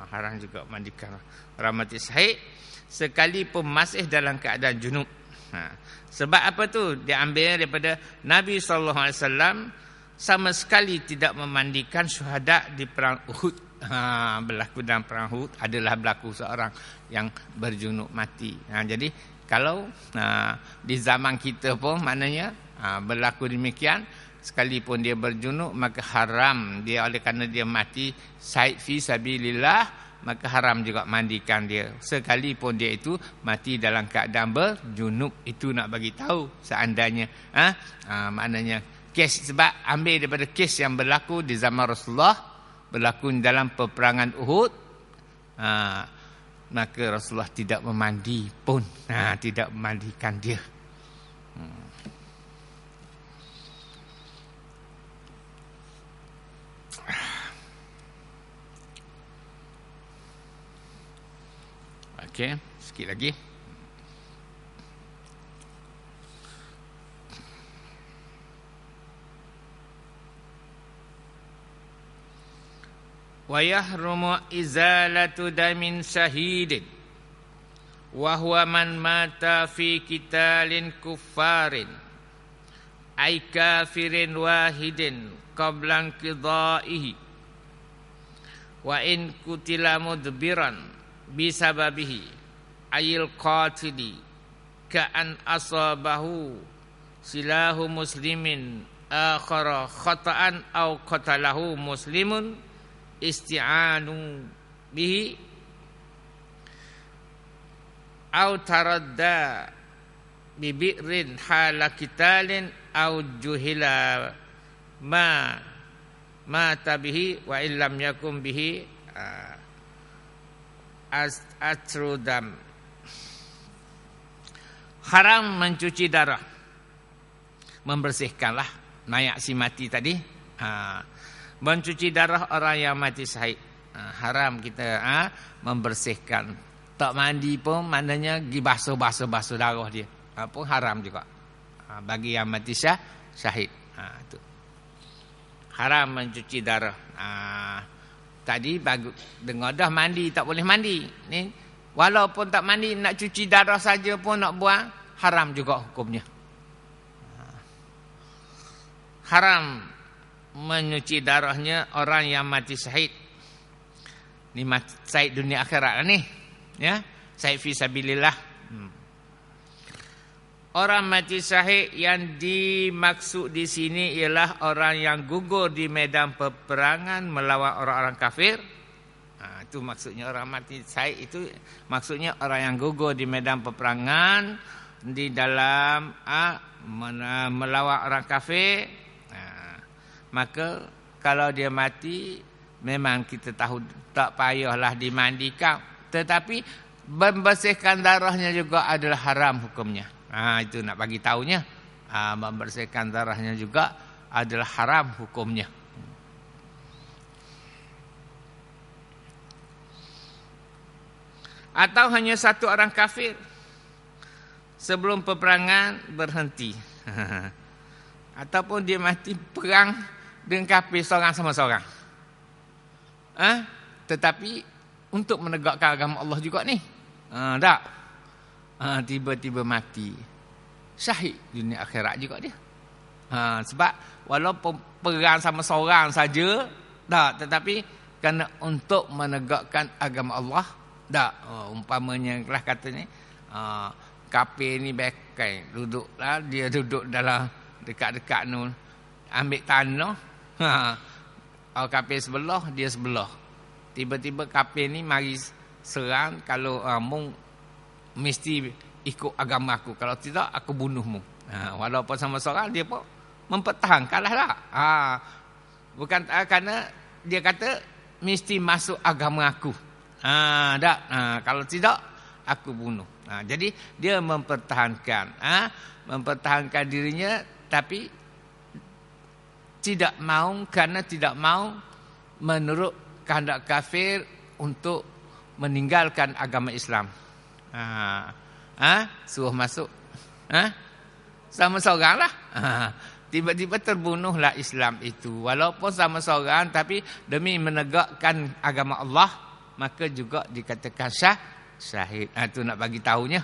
Haram juga mandikan orang mati syahid sekalipun masih dalam keadaan junub. Sebab apa tu? Dia ambil daripada Nabi SAW sama sekali tidak memandikan syuhada di perang Uhud. Berlaku dalam perang Uhud adalah berlaku seorang yang berjunub mati. Jadi kalau di zaman kita pun maknanya berlaku demikian, sekalipun dia berjunub, maka haram dia, oleh kerana dia mati syahid fi sabilillah, maka haram juga mandikan dia sekalipun dia itu mati dalam keadaan berjunub. Itu nak bagi tahu seandainya maknanya kes, sebab ambil daripada kes yang berlaku di zaman Rasulullah, berlaku dalam peperangan Uhud, maka Rasulullah tidak memandi pun, tidak memandikan dia. Okey, sikit lagi. Wa yahrumu izalatu damin syahidin wa huwa man mata fi qitalin kuffarin ay kafirin wahidin qablan qidaihi wa in kutila mudbiran bisababihi ayil qatili ka'an asabahu silahu muslimin akhara khata'an aw qatalahu muslimun isti'anu bihi aw taradda bibi'rin hala qitalin aw juhila ma tabihi wa illam yakum bihi atrudam. Haram mencuci darah, membersihkanlah mayat si mati tadi. Mencuci darah orang yang mati syahid. Haram kita membersihkan. Tak mandi pun maknanya pergi basuh darah dia. Pun haram juga. Bagi yang mati syahid. Itu. Haram mencuci darah. Tadi bagus dengar dah mandi tak boleh mandi. Ni walaupun tak mandi nak cuci darah saja pun nak buang, haram juga hukumnya. Haram menyuci darahnya orang yang mati syahid. Ni mati syahid dunia akhirat lah ni. Ya, syahid fi sabilillah. Orang mati syahid yang dimaksud di sini ialah orang yang gugur di medan peperangan melawan orang-orang kafir. Itu maksudnya orang mati syahid itu maksudnya orang yang gugur di medan peperangan di dalam melawan orang kafir. Maka kalau dia mati memang kita tahu tak payahlah dimandikan, tetapi membersihkan darahnya juga adalah haram hukumnya. Itu nak bagi tahunya. Membersihkan darahnya juga adalah haram hukumnya. Atau hanya satu orang kafir sebelum peperangan berhenti. Ataupun dia mati perang dengan kafir seorang sama seorang. Tetapi untuk menegakkan agama Allah juga ni. Tak. Tiba-tiba mati. Syahid dunia akhirat juga dia. Sebab walaupun perang sama seorang saja, tak, tetapi kerana untuk menegakkan agama Allah, tak. Umpamanya kelah katanya, kafir ni bekai duduklah, dia duduk dalam dekat-dekat nun, ambil tanah. Kafir sebelah, dia sebelah. Tiba-tiba kafir ni mari serang, kalau mesti ikut agama aku, kalau tidak aku bunuhmu. Walaupun sama seorang, dia pun mempertahankanlah lah. Bukan kerana dia kata mesti masuk agama aku. Tak. Kalau tidak aku bunuh. Jadi dia mempertahankan dirinya, tapi tidak mau, kerana tidak mau menurut kehendak kafir untuk meninggalkan agama Islam. Suruh masuk sama seorang lah. Tiba-tiba terbunuhlah Islam itu. Walaupun sama seorang, tapi demi menegakkan agama Allah, maka juga dikatakan syahid. Itu nak bagi tahunya.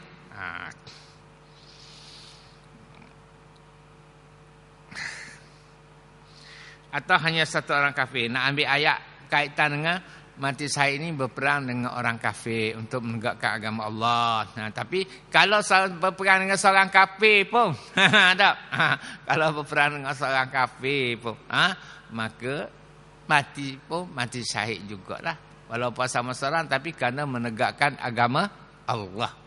Atau hanya satu orang kafir. Nak ambil ayat kaitan dengan mati syahid ini berperang dengan orang kafir untuk menegakkan agama Allah. Tapi kalau berperang dengan seorang kafir pun, tak. Kalau berperang dengan seorang kafir pun, maka mati pun mati syahid jugalah. Walaupun sama seorang, tapi kerana menegakkan agama Allah.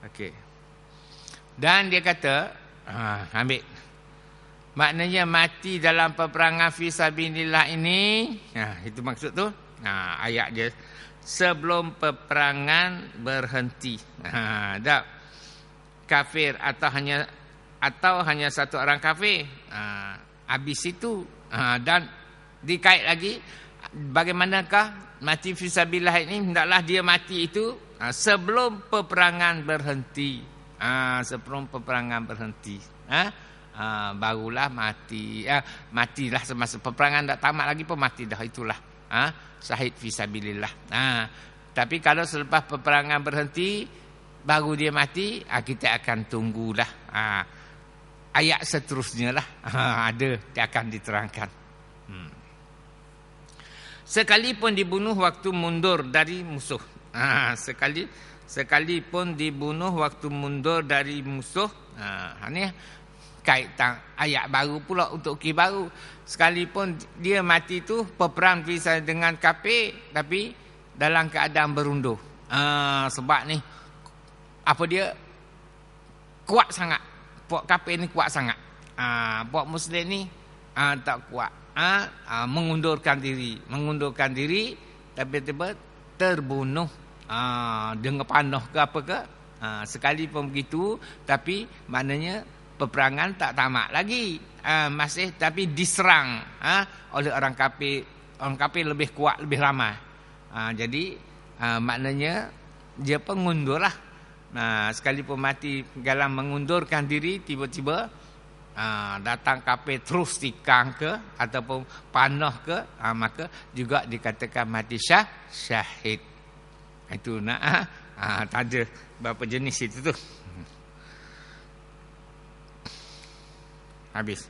Okey. Dan dia kata, ambil. Maknanya mati dalam peperangan fi sabilillah ini, itu maksud tu. Ayat dia sebelum peperangan berhenti. Tak. Kafir atau hanya satu orang kafir. Habis itu dan dikait lagi, bagaimanakah mati fi sabilillah ini? Hendaklah dia mati itu sebelum peperangan berhenti. Sebelum peperangan berhenti. Barulah mati. Matilah semasa peperangan tak tamat lagi pun mati dah. Itulah syahid fi sabilillah. Tapi kalau selepas peperangan berhenti baru dia mati, kita akan tunggulah ayat seterusnya lah. Ada, dia akan diterangkan. Sekalipun dibunuh waktu mundur dari musuh. Sekalipun dibunuh waktu mundur dari musuh. Ni kaitan ayat baru pula untuk baru. Sekalipun dia mati tu peperang dengan kafir, tapi dalam keadaan berundur. Sebab ni apa dia kuat sangat. Puak kafir ni kuat sangat. Puak muslim ni tak kuat. Mengundurkan diri, tapi tiba-tiba terbunuh dengan panah ke apa ke, Sekalipun begitu, tapi maknanya peperangan tak tamat lagi. Masih tapi diserang oleh orang kafir. Orang kafir lebih kuat, lebih ramai. Jadi maknanya dia pengundur lah. Sekalipun mati dalam mengundurkan diri, tiba-tiba datang kafir terus tikang ke ataupun panah ke, maka juga dikatakan mati syahid. Itu tak ada berapa jenis itu tu. Habis.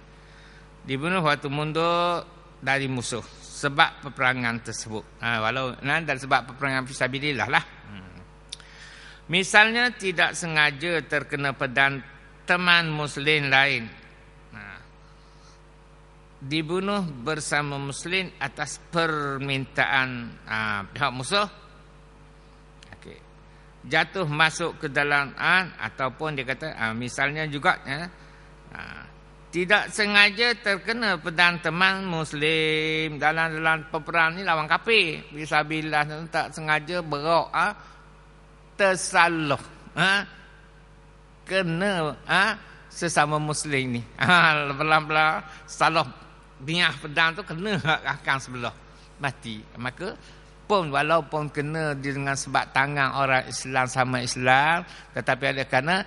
Dibunuh waktu mundur dari musuh sebab peperangan tersebut. Dan sebab peperangan fisabilillah lah. Misalnya tidak sengaja terkena pedang teman muslim lain. Dibunuh bersama muslim atas permintaan pihak musuh. Okey. Jatuh masuk ke dalam ataupun dia kata misalnya juga tidak sengaja terkena pedang teman muslim dalam peperangan ni lawan kafir. Fisabilillah tak sengaja berok tersalah kena sesama muslim ni. Pelan-pelan salah biah pedang tu kena akan sebelah mati. Maka pun walaupun kena dengan sebab tangan orang Islam sama Islam, tetapi ada kerana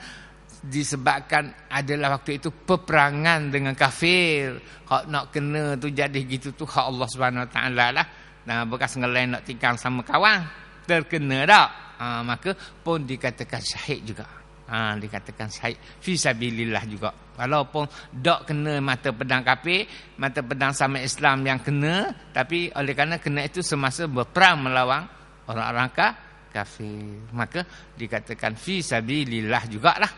disebabkan adalah waktu itu peperangan dengan kafir. Hak nak kena tu jadi gitu tu hak Allah Subhanahu Wa Taala lah. Bekas ngelain nak tikang sama kawan terkena tak? Maka pun dikatakan syahid juga. Dikatakan syahid fisabilillah juga. Walaupun dok kena mata pedang kafir, mata pedang sama Islam yang kena, tapi oleh kerana kena itu semasa berperang melawan orang-orang kafir, maka dikatakan fisabilillah jugalah.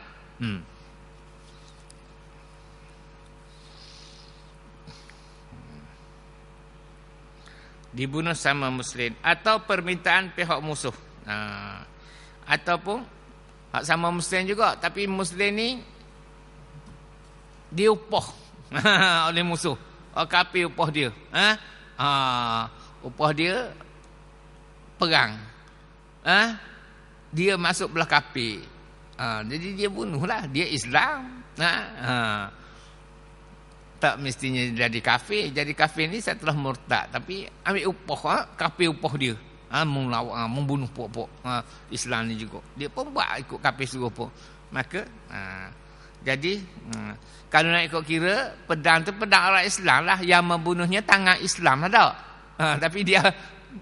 Dibunuh sama muslim atau permintaan pihak musuh. Ataupun sama muslim juga, tapi muslim ni diupah oleh musuh. Kafir upah dia. Upah dia perang. Dia masuk belah kafir. Jadi dia bunuhlah. Dia Islam. Tak mestinya jadi kafir. Jadi kafir ni setelah murtad, tapi ambil upah, kafir upah dia. Membunuh pokok Islam ni juga. Dia pun buat ikut kafir suruh pun. Maka jadi kalau nak ikut kira, pedang tu pedang orang Islam lah, yang membunuhnya tangan Islam lah tak. Tapi dia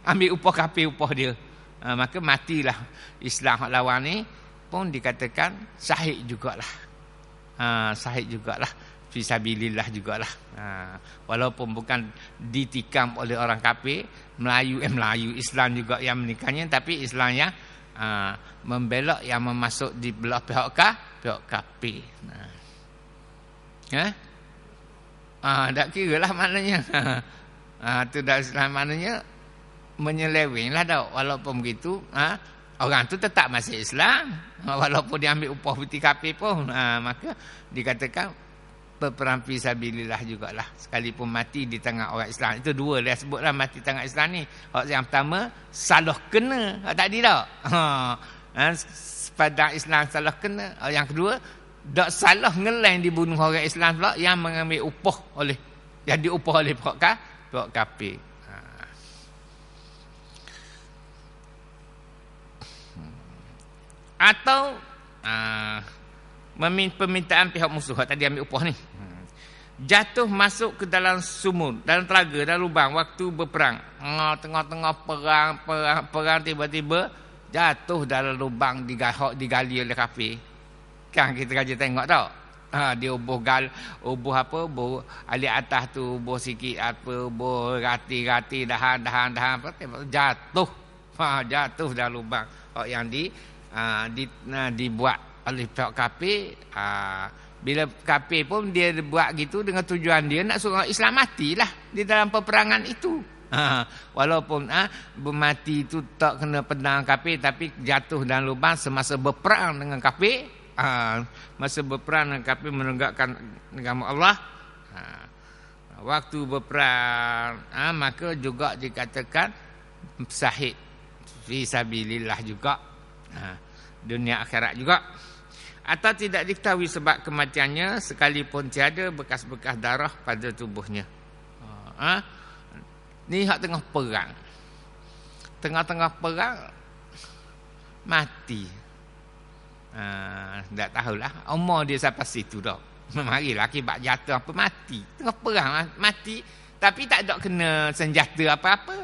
ambil upah kafir upah dia. Maka matilah Islam lawan ni pun dikatakan syahid jugalah. Syahid jugalah. Fisabilillah jugalah. Walaupun bukan ditikam oleh orang kafir, Melayu Islam juga yang menikahnya, tapi Islam yang membelok, yang memasuk di belah pihak kafir. Tak kira lah maknanya. Itu dah Islam maknanya menyeleweng lah dah. Walaupun begitu, orang tu tetap masih Islam. Walaupun dia ambil upah putih kafir pun, maka dikatakan berperang fisabilillah jugalah. Sekalipun mati di tangan orang Islam. Itu dua dia sebutlah mati tangan Islam ni. Yang pertama, salah kena. Tadi tak? Padang Islam salah kena. Yang kedua, tak salah ngelain dibunuh orang Islam pula yang mengambil upah oleh, yang diupah oleh pihak kafir. Atau permintaan pihak musuh tadi ambil upah ni, jatuh masuk ke dalam sumur, dalam telaga, dalam lubang waktu berperang. Tengah-tengah perang tiba-tiba jatuh dalam lubang, digali oleh kafir. Kan kita kaji tengok tak? Dia ubuh apa, alik atas tu ubuh sikit apa, ubuh rati-rati dahan apa, jatuh. Jatuh dalam lubang yang dibuat oleh pihak kafir. Bila kafir pun dia buat gitu dengan tujuan dia nak suruh Islam matilah di dalam peperangan itu. Walaupun mati itu tak kena pedang kafir, tapi jatuh dalam lubang semasa berperang dengan kafir. Masa berperang dengan kafir menegakkan agama Allah. Waktu berperang maka juga dikatakan syahid fisabilillah juga. dunia akhirat juga. Atau tidak diketahui sebab kematiannya sekalipun tiada bekas-bekas darah pada tubuhnya. Ni hak tengah perang. Tengah-tengah perang mati. Tak tahulah umur dia sampai situ dah. Marilah akibat jatuh apa mati. Tengah perang mati tapi tak ada kena senjata apa-apa.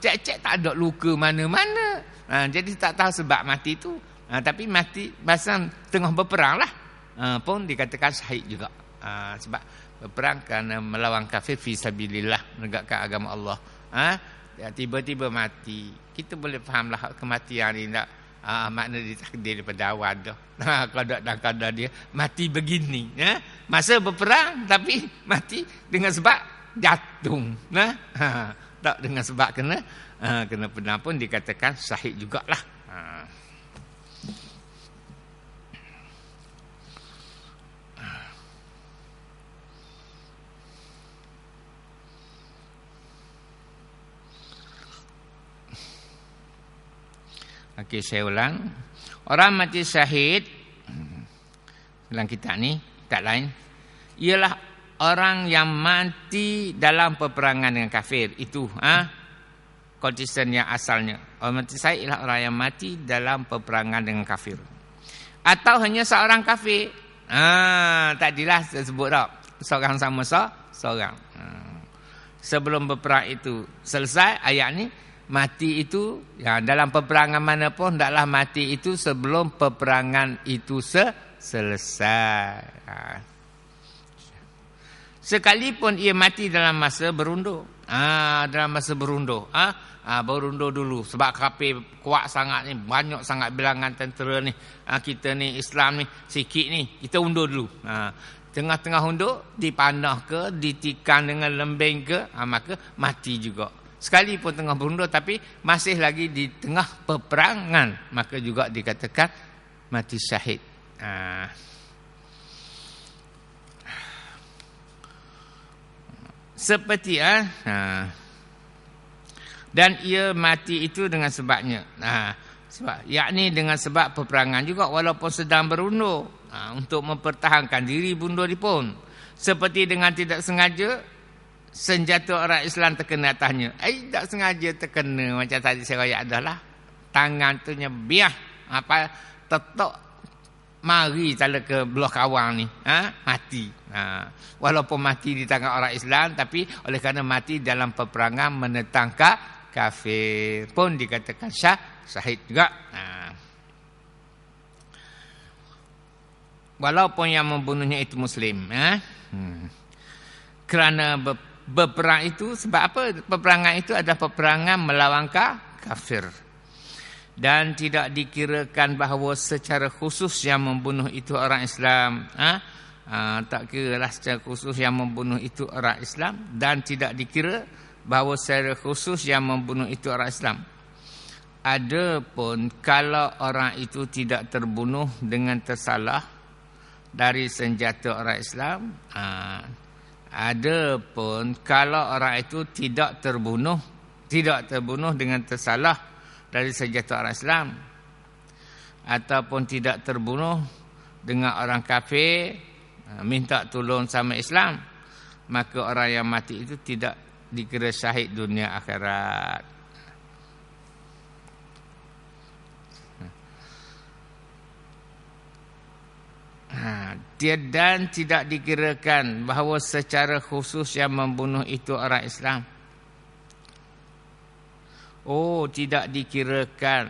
Cek-cek tak ada luka mana-mana. Jadi tak tahu sebab mati tu. Tapi mati masa tengah berperang lah. Pun dikatakan syahid juga. Sebab berperang kerana melawan kafir fi sabilillah, menegakkan agama Allah. Tiba-tiba mati. Kita boleh fahamlah kematian ni tak. Makna ditakdir daripada awal dah. Kadang dan kadang dia mati begini. Masa berperang tapi mati dengan sebab jatuh. Tak dengan sebab kena pernah pun dikatakan syahid jugalah. Okey, saya ulang. Orang mati syahid dalam kitab ni, tak lain, ialah orang yang mati dalam peperangan dengan kafir. Itu kontisen yang asalnya. Orang mati syahid ialah orang yang mati dalam peperangan dengan kafir. Atau hanya seorang kafir. Tadilah saya sebut tak. Seorang sama seorang. Sebelum berperang itu selesai ayat ni, mati itu dalam peperangan mana pun hendaklah mati itu sebelum peperangan itu selesai. Sekalipun ia mati dalam masa berundur. Dalam masa berundur. Berundur dulu sebab kafir kuat sangat ni, banyak sangat bilangan tentera ni. Kita ni Islam ni sikit ni, kita undur dulu. Tengah-tengah undur dipanah ke, ditikam dengan lembing ke, maka mati juga. Sekalipun tengah berundur tapi masih lagi di tengah peperangan, maka juga dikatakan mati syahid. Seperti dan ia mati itu dengan sebabnya. Sebab yakni dengan sebab peperangan juga walaupun sedang berundur, untuk mempertahankan diri bundur pun. Seperti dengan tidak sengaja senjata orang Islam terkena atasnya. Tak sengaja terkena. Macam tadi saya rakyat adalah tangan tu nyebiah. Tetok mari tala ke belah kawang ni. Mati. Walaupun mati di tangan orang Islam, tapi oleh kerana mati dalam peperangan menentang kafir pun dikatakan syahid juga. Walaupun yang membunuhnya itu Muslim. Kerana berperang itu sebab apa? Peperangan itu adalah peperangan melawan kafir. Dan tidak dikirakan bahawa secara khusus yang membunuh itu orang Islam. Tak kiralah secara khusus yang membunuh itu orang Islam. Dan tidak dikira bahawa secara khusus yang membunuh itu orang Islam. Adapun kalau orang itu tidak terbunuh dengan tersalah dari senjata orang Islam, adapun kalau orang itu tidak terbunuh dengan tersalah dari senjata orang Islam, ataupun tidak terbunuh dengan orang kafir, minta tolong sama Islam, maka orang yang mati itu tidak dikira syahid dunia akhirat. Dan tidak dikirakan bahawa secara khusus yang membunuh itu orang Islam. Tidak dikirakan.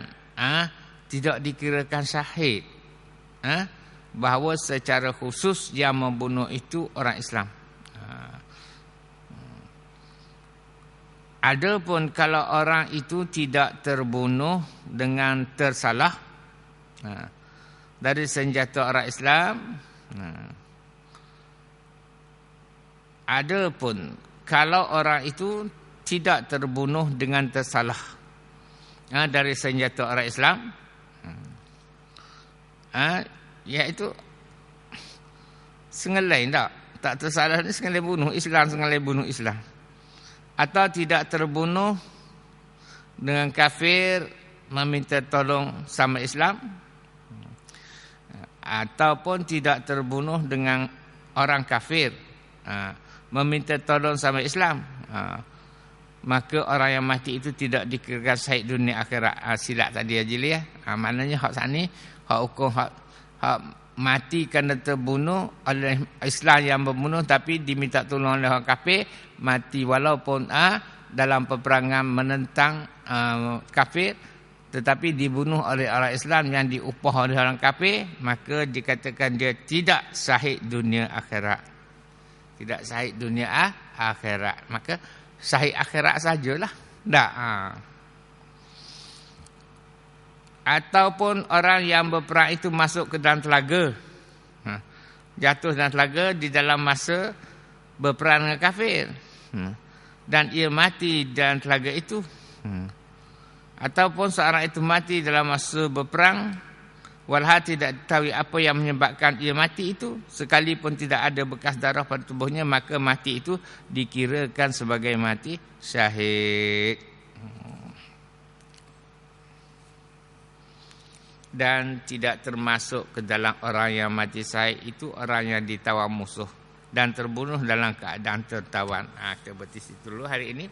Tidak dikirakan syahid. Bahawa secara khusus yang membunuh itu orang Islam. Adapun kalau orang itu tidak terbunuh dengan tersalah dari senjata orang Islam, adapun kalau orang itu tidak terbunuh dengan tersalah dari senjata orang Islam, iaitu sengaja tak tersalah ni, sengaja bunuh Islam, atau tidak terbunuh dengan kafir meminta tolong sama Islam, ataupun tidak terbunuh dengan orang kafir, meminta tolong sama Islam, maka orang yang mati itu tidak dikirakan syahid dunia akhirat. Silap tadi Haji ya. Maknanya hak sani, hak hukum hak mati kerana terbunuh oleh Islam yang membunuh, tapi diminta tolong oleh orang kafir, mati walaupun dalam peperangan menentang kafir, tetapi dibunuh oleh orang Islam yang diupah oleh orang kafir, maka dikatakan dia tidak syahid dunia akhirat. Tidak syahid dunia akhirat. Maka syahid akhirat sajalah. Tak. Ataupun orang yang berperang itu masuk ke dalam telaga, jatuh dalam telaga di dalam masa berperang dengan kafir, dan ia mati dalam telaga itu, ataupun seorang itu mati dalam masa berperang, walhal tidak tahu apa yang menyebabkan ia mati itu, sekalipun tidak ada bekas darah pada tubuhnya, maka mati itu dikirakan sebagai mati syahid. Dan tidak termasuk ke dalam orang yang mati syahid itu orang yang ditawan musuh dan terbunuh dalam keadaan tertawan. Kita berhenti situ dulu hari ini.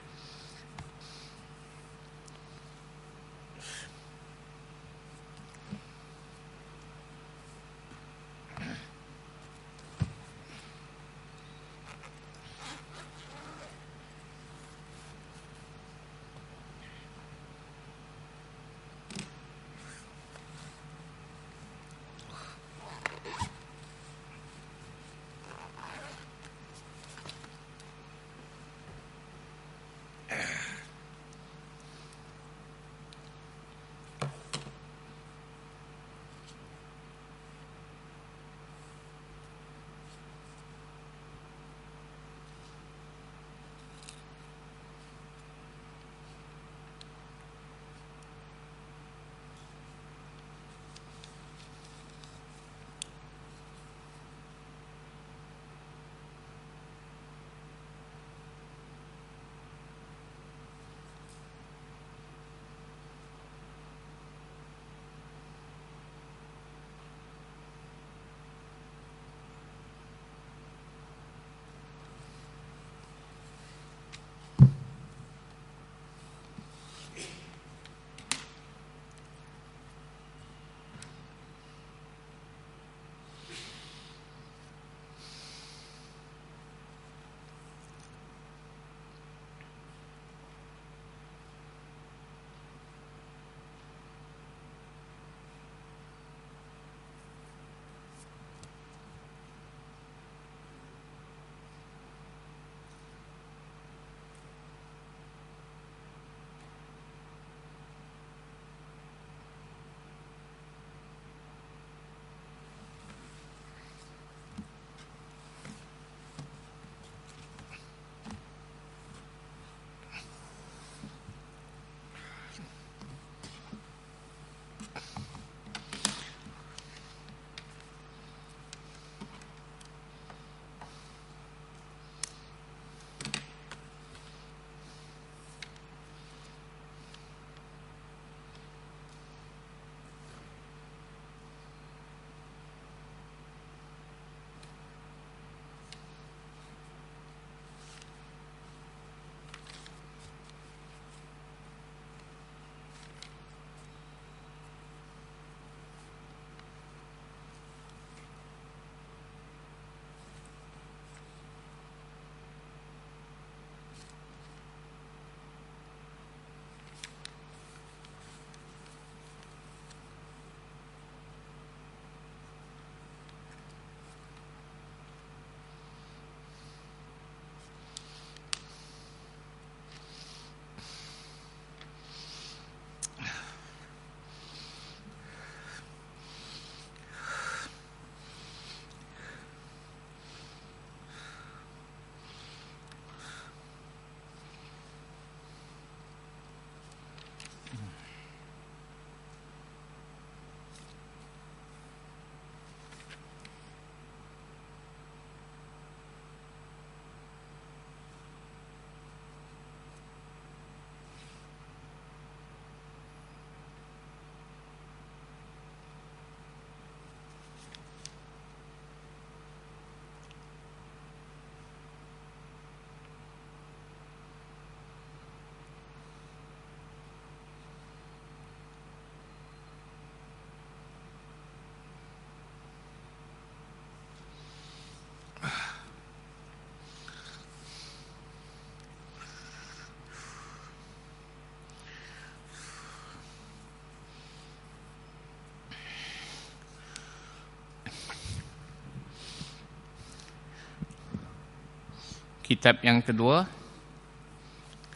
Kitab yang kedua,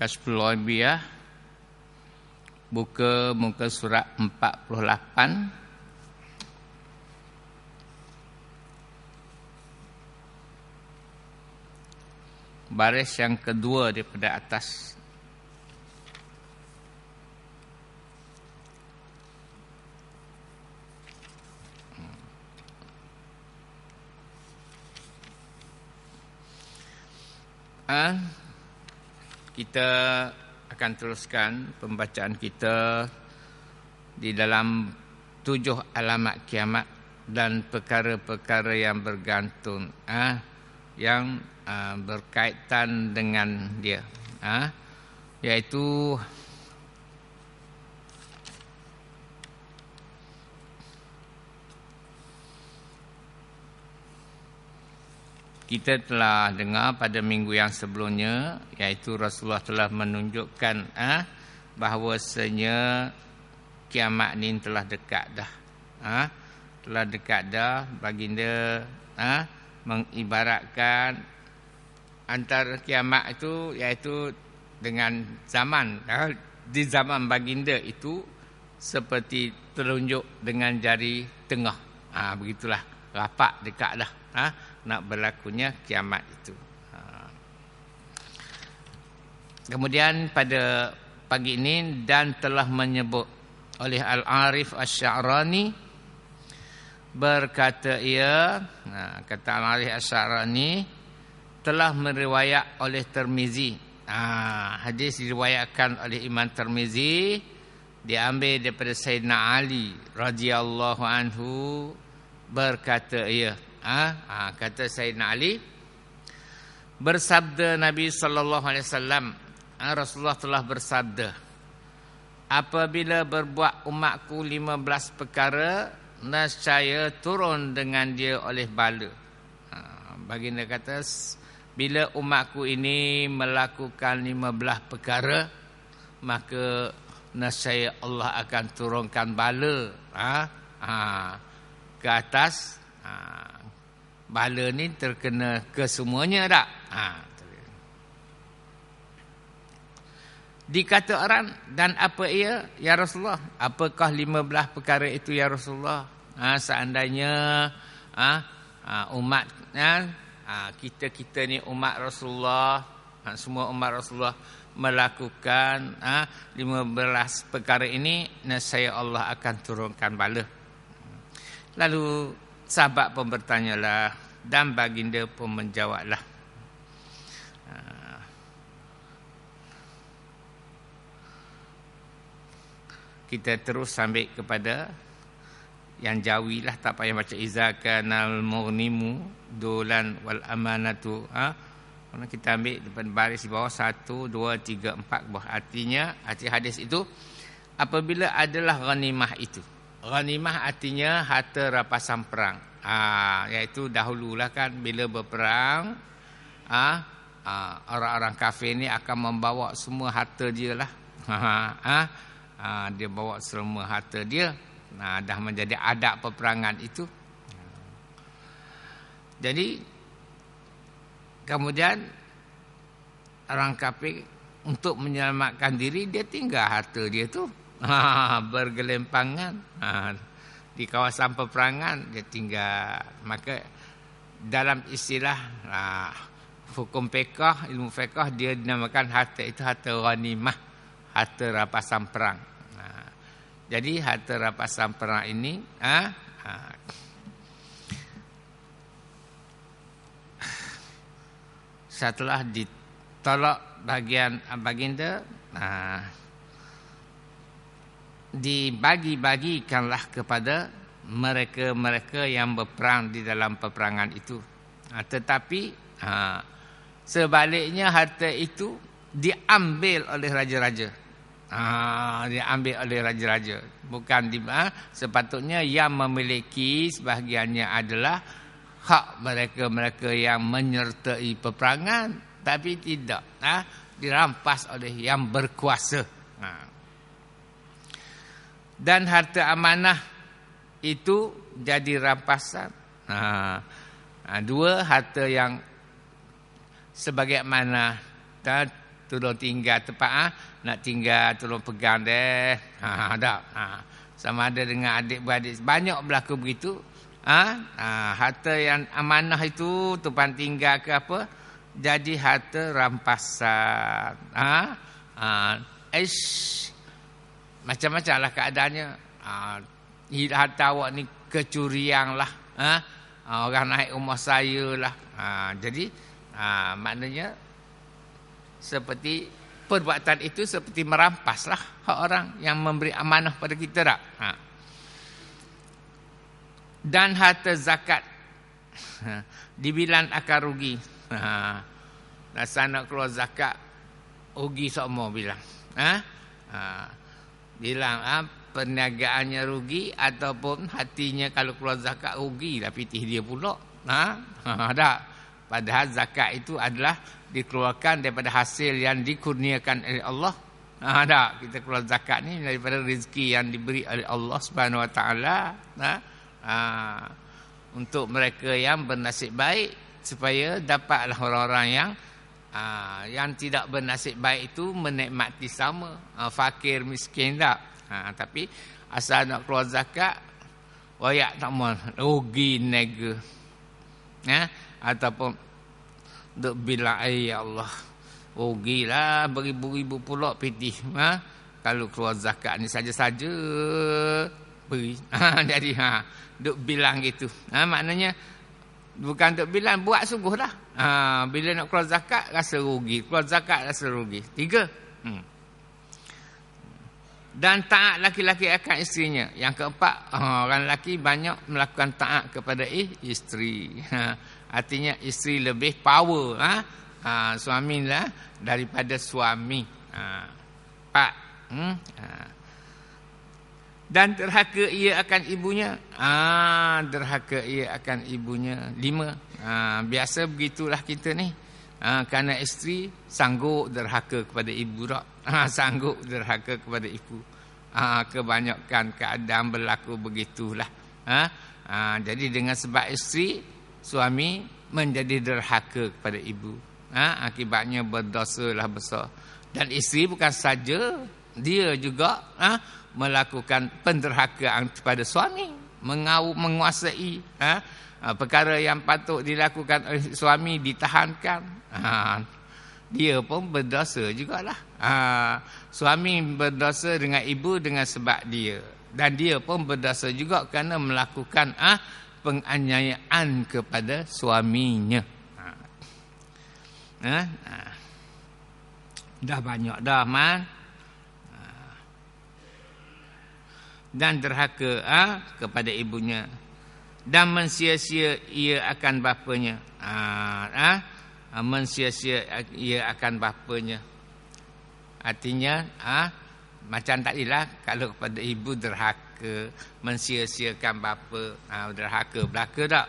Kashful Ghaibiyah, buka muka surat 48. Baris yang kedua daripada atas. Kita akan teruskan pembacaan kita di dalam 7 alamat kiamat dan perkara-perkara yang bergantung yang berkaitan dengan dia, iaitu kita telah dengar pada minggu yang sebelumnya, iaitu Rasulullah telah menunjukkan bahawasanya kiamat ini telah dekat dah. Telah dekat dah. Baginda mengibaratkan antara kiamat itu, iaitu dengan zaman. Di zaman baginda itu seperti telunjuk dengan jari tengah. Begitulah, rapat dekat dah. Nak berlakunya kiamat itu. Kemudian pada pagi ini, dan telah menyebut oleh Al-Arif Asy-Sya'rani, berkata ia, kata Al-Arif Asy-Sya'rani, telah meriwayat oleh Tirmizi. Hadis diriwayatkan oleh Imam Tirmizi, diambil daripada Sayyidina Ali radhiyallahu anhu, berkata ia, kata Sayyidina Ali, bersabda Nabi sallallahu alaihi wasallam, Rasulullah telah bersabda, apabila berbuat umatku 15 perkara, nescaya turun dengan dia oleh bala. Baginda kata, bila umatku ini melakukan 15 perkara, maka nescaya Allah akan turunkan bala ke atas. Bala ni terkena kesemuanya tak? Dikata orang, dan apa ia ya Rasulullah? Apakah 15 perkara itu ya Rasulullah? Seandainya umatnya, kita ni umat Rasulullah, semua umat Rasulullah melakukan 15 perkara ini, nescaya Allah akan turunkan bala. Lalu sahabat pun bertanyalah, dan baginda pun menjawablah. Kita terus sambil kepada yang jawi lah, tak payah baca izakanal mughnimu dolan wal amanatu. Kita ambil depan baris di bawah 1, 2, 3, 4 buah. Artinya, arti hadis itu, apabila adalah ghanimah itu. Ghanimah artinya harta rampasan perang. Iaitu dahululah kan, bila berperang, orang-orang kafir ni akan membawa semua harta dia lah. Dia bawa semua harta dia. Dah menjadi adab peperangan itu. Jadi kemudian orang kafir untuk menyelamatkan diri, dia tinggal harta dia tu. Bergelempangan di kawasan peperangan, dia tinggal. Maka dalam istilah hukum fiqh, ilmu fiqh, dia dinamakan harta itu harta ghanimah, harta rampasan perang. Jadi harta rampasan perang ini setelah ditolak bagian baginda, dibagi-bagikanlah kepada mereka-mereka yang berperang di dalam peperangan itu. Tetapi sebaliknya harta itu diambil oleh raja-raja. Diambil oleh raja-raja. Bukan sepatutnya yang memiliki sebahagiannya adalah hak mereka-mereka yang menyertai peperangan, tapi tidak. Dirampas oleh yang berkuasa. Dan harta amanah itu jadi rampasan. Dua, harta yang sebagaimana tolong tinggal tempat nak tinggal tolong pegang deh. Ada. Sama ada dengan adik-beradik banyak berlaku begitu. Harta yang amanah itu tumpang tinggal ke apa? Jadi harta rampasan. Macam-macam lah keadaannya. Harta awak ni kecurian lah. Orang naik rumah saya lah. Jadi maknanya seperti perbuatan itu seperti merampas lah hak orang yang memberi amanah pada kita tak? Dan harta zakat dibilang akan rugi. Rasa nak keluar zakat rugi semua bilang. Bilang perniagaannya rugi ataupun hatinya kalau keluar zakat rugi lah pitih dia pula. Tak. Padahal zakat itu adalah dikeluarkan daripada hasil yang dikurniakan oleh Allah. Tak. Kita keluar zakat ni daripada rezeki yang diberi oleh Allah Subhanahu Wa Taala. Untuk mereka yang bernasib baik supaya dapatlah orang-orang yang tidak bernasib baik itu menikmati sama. Fakir miskin tak. Tapi asal nak keluar zakat wayak tak mau rugi nega. Ataupun duk bilang ya Allah rugilah beribu-ribu pula pitih kalau keluar zakat ni saja-saja beri. Jadi duk bilang gitu. Maknanya bukan duk bilang, buat sungguh dah. Bila nak keluar zakat rasa rugi, keluar zakat rasa rugi. 3. Dan taat laki-laki akan isterinya. Yang keempat, orang lelaki banyak melakukan taat kepada isteri. Artinya isteri lebih power suami lah daripada suami. 4. Dan derhaka ia akan ibunya. Derhaka ia akan ibunya. 5. Biasa begitulah kita ni. Kerana isteri sanggup derhaka kepada ibu tak? Sanggup derhaka kepada ibu. Kebanyakan keadaan berlaku begitulah. Jadi dengan sebab isteri, suami menjadi derhaka kepada ibu. Akibatnya berdosalah besar. Dan isteri bukan saja, dia juga melakukan penderhakaan kepada suami, menguasai perkara yang patut dilakukan oleh suami ditahankan. Dia pun berdosa jugalah. Suami berdosa dengan ibu dengan sebab dia, dan dia pun berdosa juga kerana melakukan penganiayaan kepada suaminya. Dah banyak dah man. Dan derhaka kepada ibunya, dan mensia-sia ia akan bapanya. Mensia-sia ia akan bapanya. Artinya macam tadilah, kalau kepada ibu derhaka, mensia-siakan bapa, derhaka belaka tak?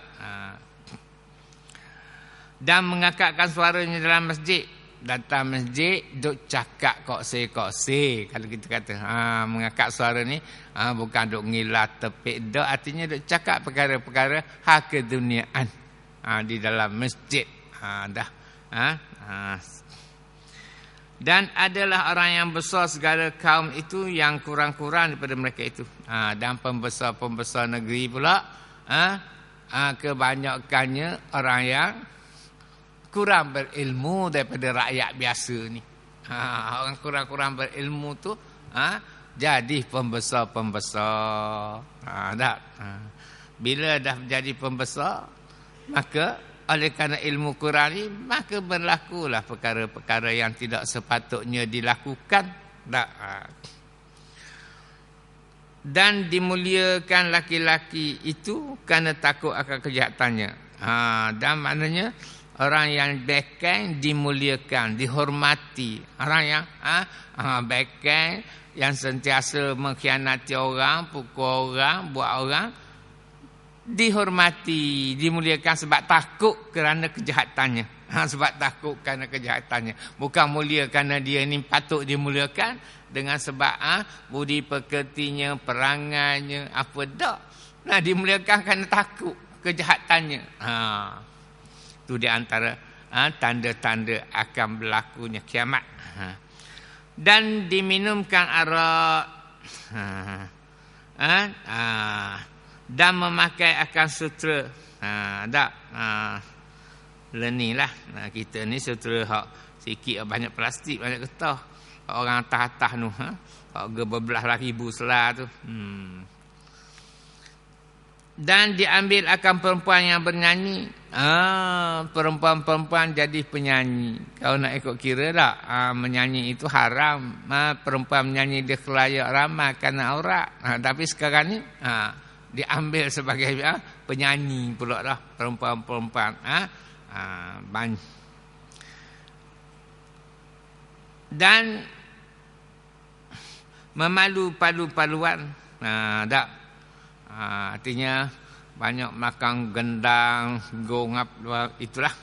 Dan mengangkatkan suaranya dalam masjid. Datang masjid duk cakap kokse-kokse, kalau kita kata mengangkat suara ni bukan duk ngilat tepik dak, artinya duk cakap perkara-perkara hak keduniaan di dalam masjid. Dan adalah orang yang besar segala kaum itu yang kurang-kurang daripada mereka itu. Dan pembesar-pembesar negeri pula kebanyakannya orang yang kurang berilmu daripada rakyat biasa ni. Orang kurang-kurang berilmu tu jadi pembesar-pembesar. Bila dah jadi pembesar, maka oleh kerana ilmu kurang ni, maka berlakulah perkara-perkara yang tidak sepatutnya dilakukan. Dan dimuliakan laki-laki itu kerana takut akan kejahatannya. Dan maknanya orang yang beken dimuliakan, dihormati. Orang yang beken, yang sentiasa mengkhianati orang, pukul orang, buat orang, dihormati, dimuliakan sebab takut kerana kejahatannya. Sebab takut kerana kejahatannya. Bukan mulia kerana dia ni patut dimuliakan dengan sebab budi pekertinya, perangainya, apa dak. Dimuliakan kerana takut kejahatannya. Itu di antara tanda-tanda akan berlakunya kiamat. Dan diminumkan arak, dan memakai akan sutera. Learning lah. Kita ni sutera hak sikit banyak plastik, banyak getah. Orang atas-atas tu, hak berbelah ribu selah tu. Dan diambil akan perempuan yang bernyanyi. Perempuan-perempuan jadi penyanyi. Kau nak ikut kira tak? Menyanyi itu haram. Perempuan menyanyi dia kelayak ramai kerana aurat. Tapi sekarang ni diambil sebagai penyanyi pula lah perempuan-perempuan. Dan memalu palu-paluan. Artinya banyak makan gendang, gong, itulah.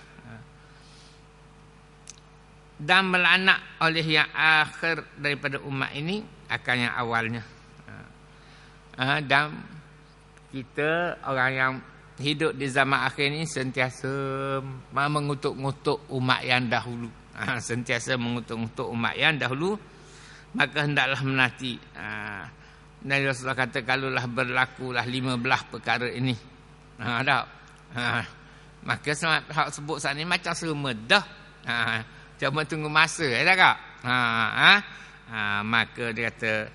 Dan melanak oleh yang akhir daripada umat ini akan yang awalnya. Dan kita orang yang hidup di zaman akhir ini sentiasa mengutuk-ngutuk umat yang dahulu. Sentiasa mengutuk-ngutuk umat yang dahulu, maka hendaklah menanti. Dan Rasulullah kata, kalaulah berlakulah 15 perkara ini, maka hak sebut saat ini macam semedah. Cuma tunggu masa, tak kak? Maka dia kata,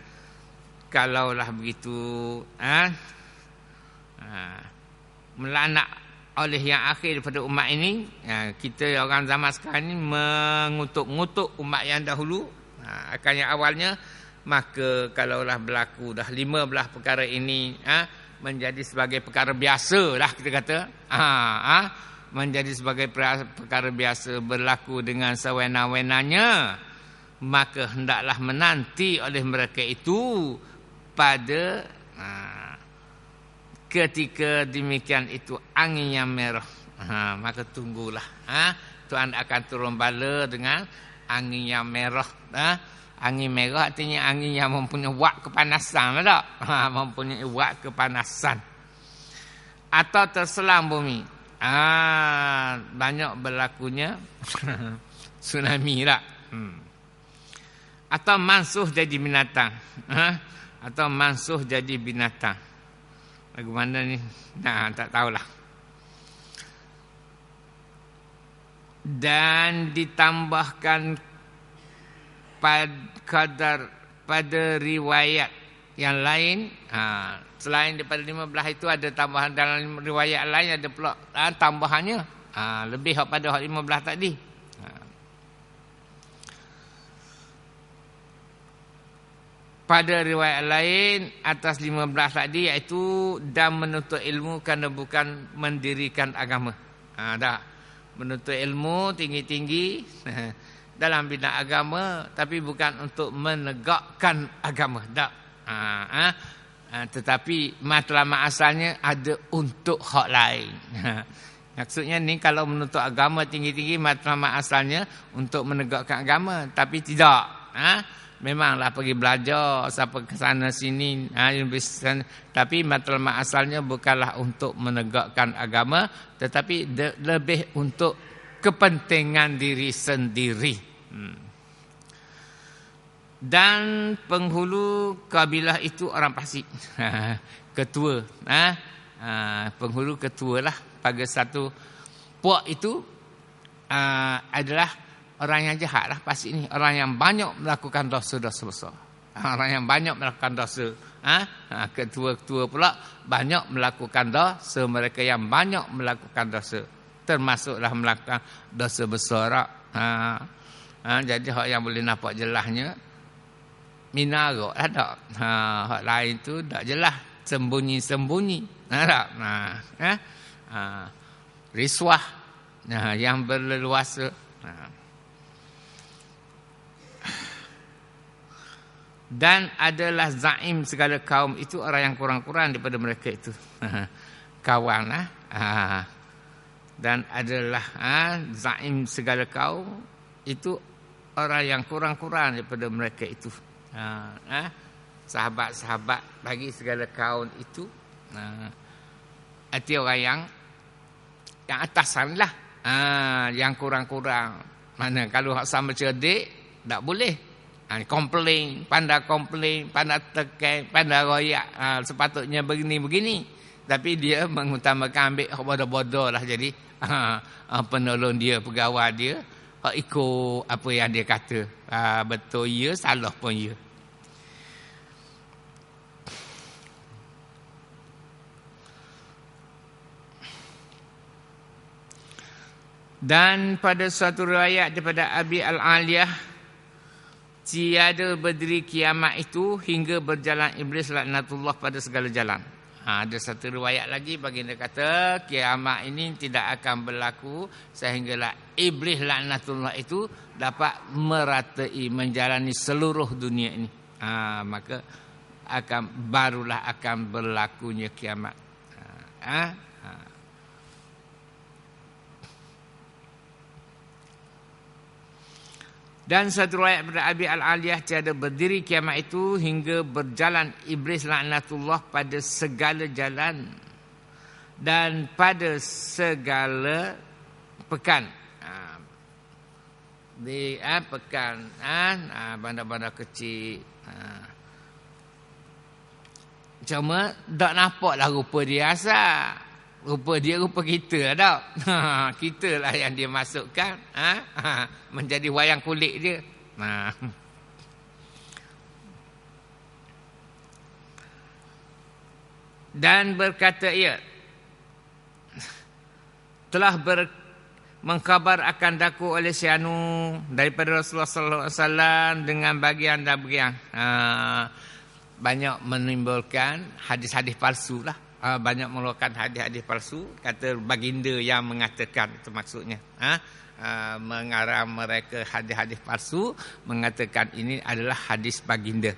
kalaulah begitu, melanak oleh yang akhir daripada umat ini, kita orang zaman sekarang ini mengutuk-ngutuk umat yang dahulu akan yang awalnya. Maka kalaulah berlaku dah 15 perkara ini, menjadi sebagai perkara biasa lah kita kata, menjadi sebagai perkara biasa berlaku dengan sewena-wenanya, maka hendaklah menanti oleh mereka itu pada ketika demikian itu angin yang merah. Maka tunggulah, Tuhan akan turun bala dengan angin yang merah. Angin merah artinya angin yang mempunyai wak kepanasan, tak? Mempunyai wak kepanasan. Atau terselam bumi. Banyak berlakunya tsunami, tak? Atau mansuh jadi binatang. Atau mansuh jadi binatang. Bagaimana ni? Tak tahulah. Dan ditambahkan pada riwayat yang lain, selain daripada 15 itu ada tambahan dalam riwayat lain, ada pula tambahannya lebih pada 15 tadi. Pada riwayat lain atas 15 tadi, iaitu dan menuntut ilmu kerana bukan mendirikan agama. Menuntut ilmu tinggi-tinggi dalam bidang agama, tapi bukan untuk menegakkan agama, tak. Tetapi matlamat asalnya ada untuk hak lain. Maksudnya ni, kalau menuntut agama tinggi-tinggi, matlamat asalnya untuk menegakkan agama, tapi tidak. Memanglah pergi belajar sampai ke sana sini, tapi matlamat asalnya bukanlah untuk menegakkan agama, tetapi lebih untuk kepentingan diri sendiri. Dan penghulu kabilah itu orang Pasik. Ketua. Penghulu ketua lah. Pada satu puak itu adalah orang yang jahat lah Pasik ni. Orang yang banyak melakukan dosa-dosa besar. Orang yang banyak melakukan dosa. Ketua-ketua pula banyak melakukan dosa. Mereka yang banyak melakukan dosa, termasuklah melakukan dosa besar. Jadi hak yang boleh nampak jelasnya minarak lah, tak. Hak lain tu tak jelas, sembunyi-sembunyi, tak. Riswah yang berleluasa. Dan adalah zaim segala kaum itu orang yang kurang-kurang daripada mereka itu. Kawan lah. Dan adalah zaim segala kaum itu orang yang kurang-kurang daripada mereka itu. Sahabat-sahabat bagi segala kaum itu, arti orang yang atasan lah. Yang kurang-kurang. Mana kalau hak sama cerdik, tak boleh. Komplain, pandai tekan, pandai royak. Sepatutnya begini-begini. Tapi dia mengutamakan ambil bodoh-bodoh lah. Jadi penolong dia, pegawai dia, ikut apa yang dia kata. Betul ya, salah pun ya. Dan pada suatu riwayat daripada Abi Al-Aliyah, tiada berdiri kiamat itu hingga berjalan iblis laknatullah pada segala jalan. Ada satu riwayat lagi baginda kata kiamat ini tidak akan berlaku sehinggalah iblis laknatullah itu dapat meratai menjalani seluruh dunia ini. Maka barulah akan berlakunya kiamat. Dan satu riwayat daripada Abi Al-Aliyah, tiada berdiri kiamat itu hingga berjalan iblis laknatullah pada segala jalan dan pada segala pekan. Di pekan bandar-bandar kecil. Cuma tak nampaklah rupa dia asal. Rupa dia rupa kita lah tak. Kita lah yang dia masukkan menjadi wayang kulit dia. Dan berkata ia telah mengkhabar akan daku oleh Syanu daripada Rasulullah sallallahu alaihi wasallam dengan bagian dan bagian. Banyak menimbulkan hadis-hadis palsu lah. Banyak mengeluarkan hadis-hadis palsu, kata baginda yang mengatakan, itu maksudnya. Mengarang mereka hadis-hadis palsu, mengatakan ini adalah hadis baginda.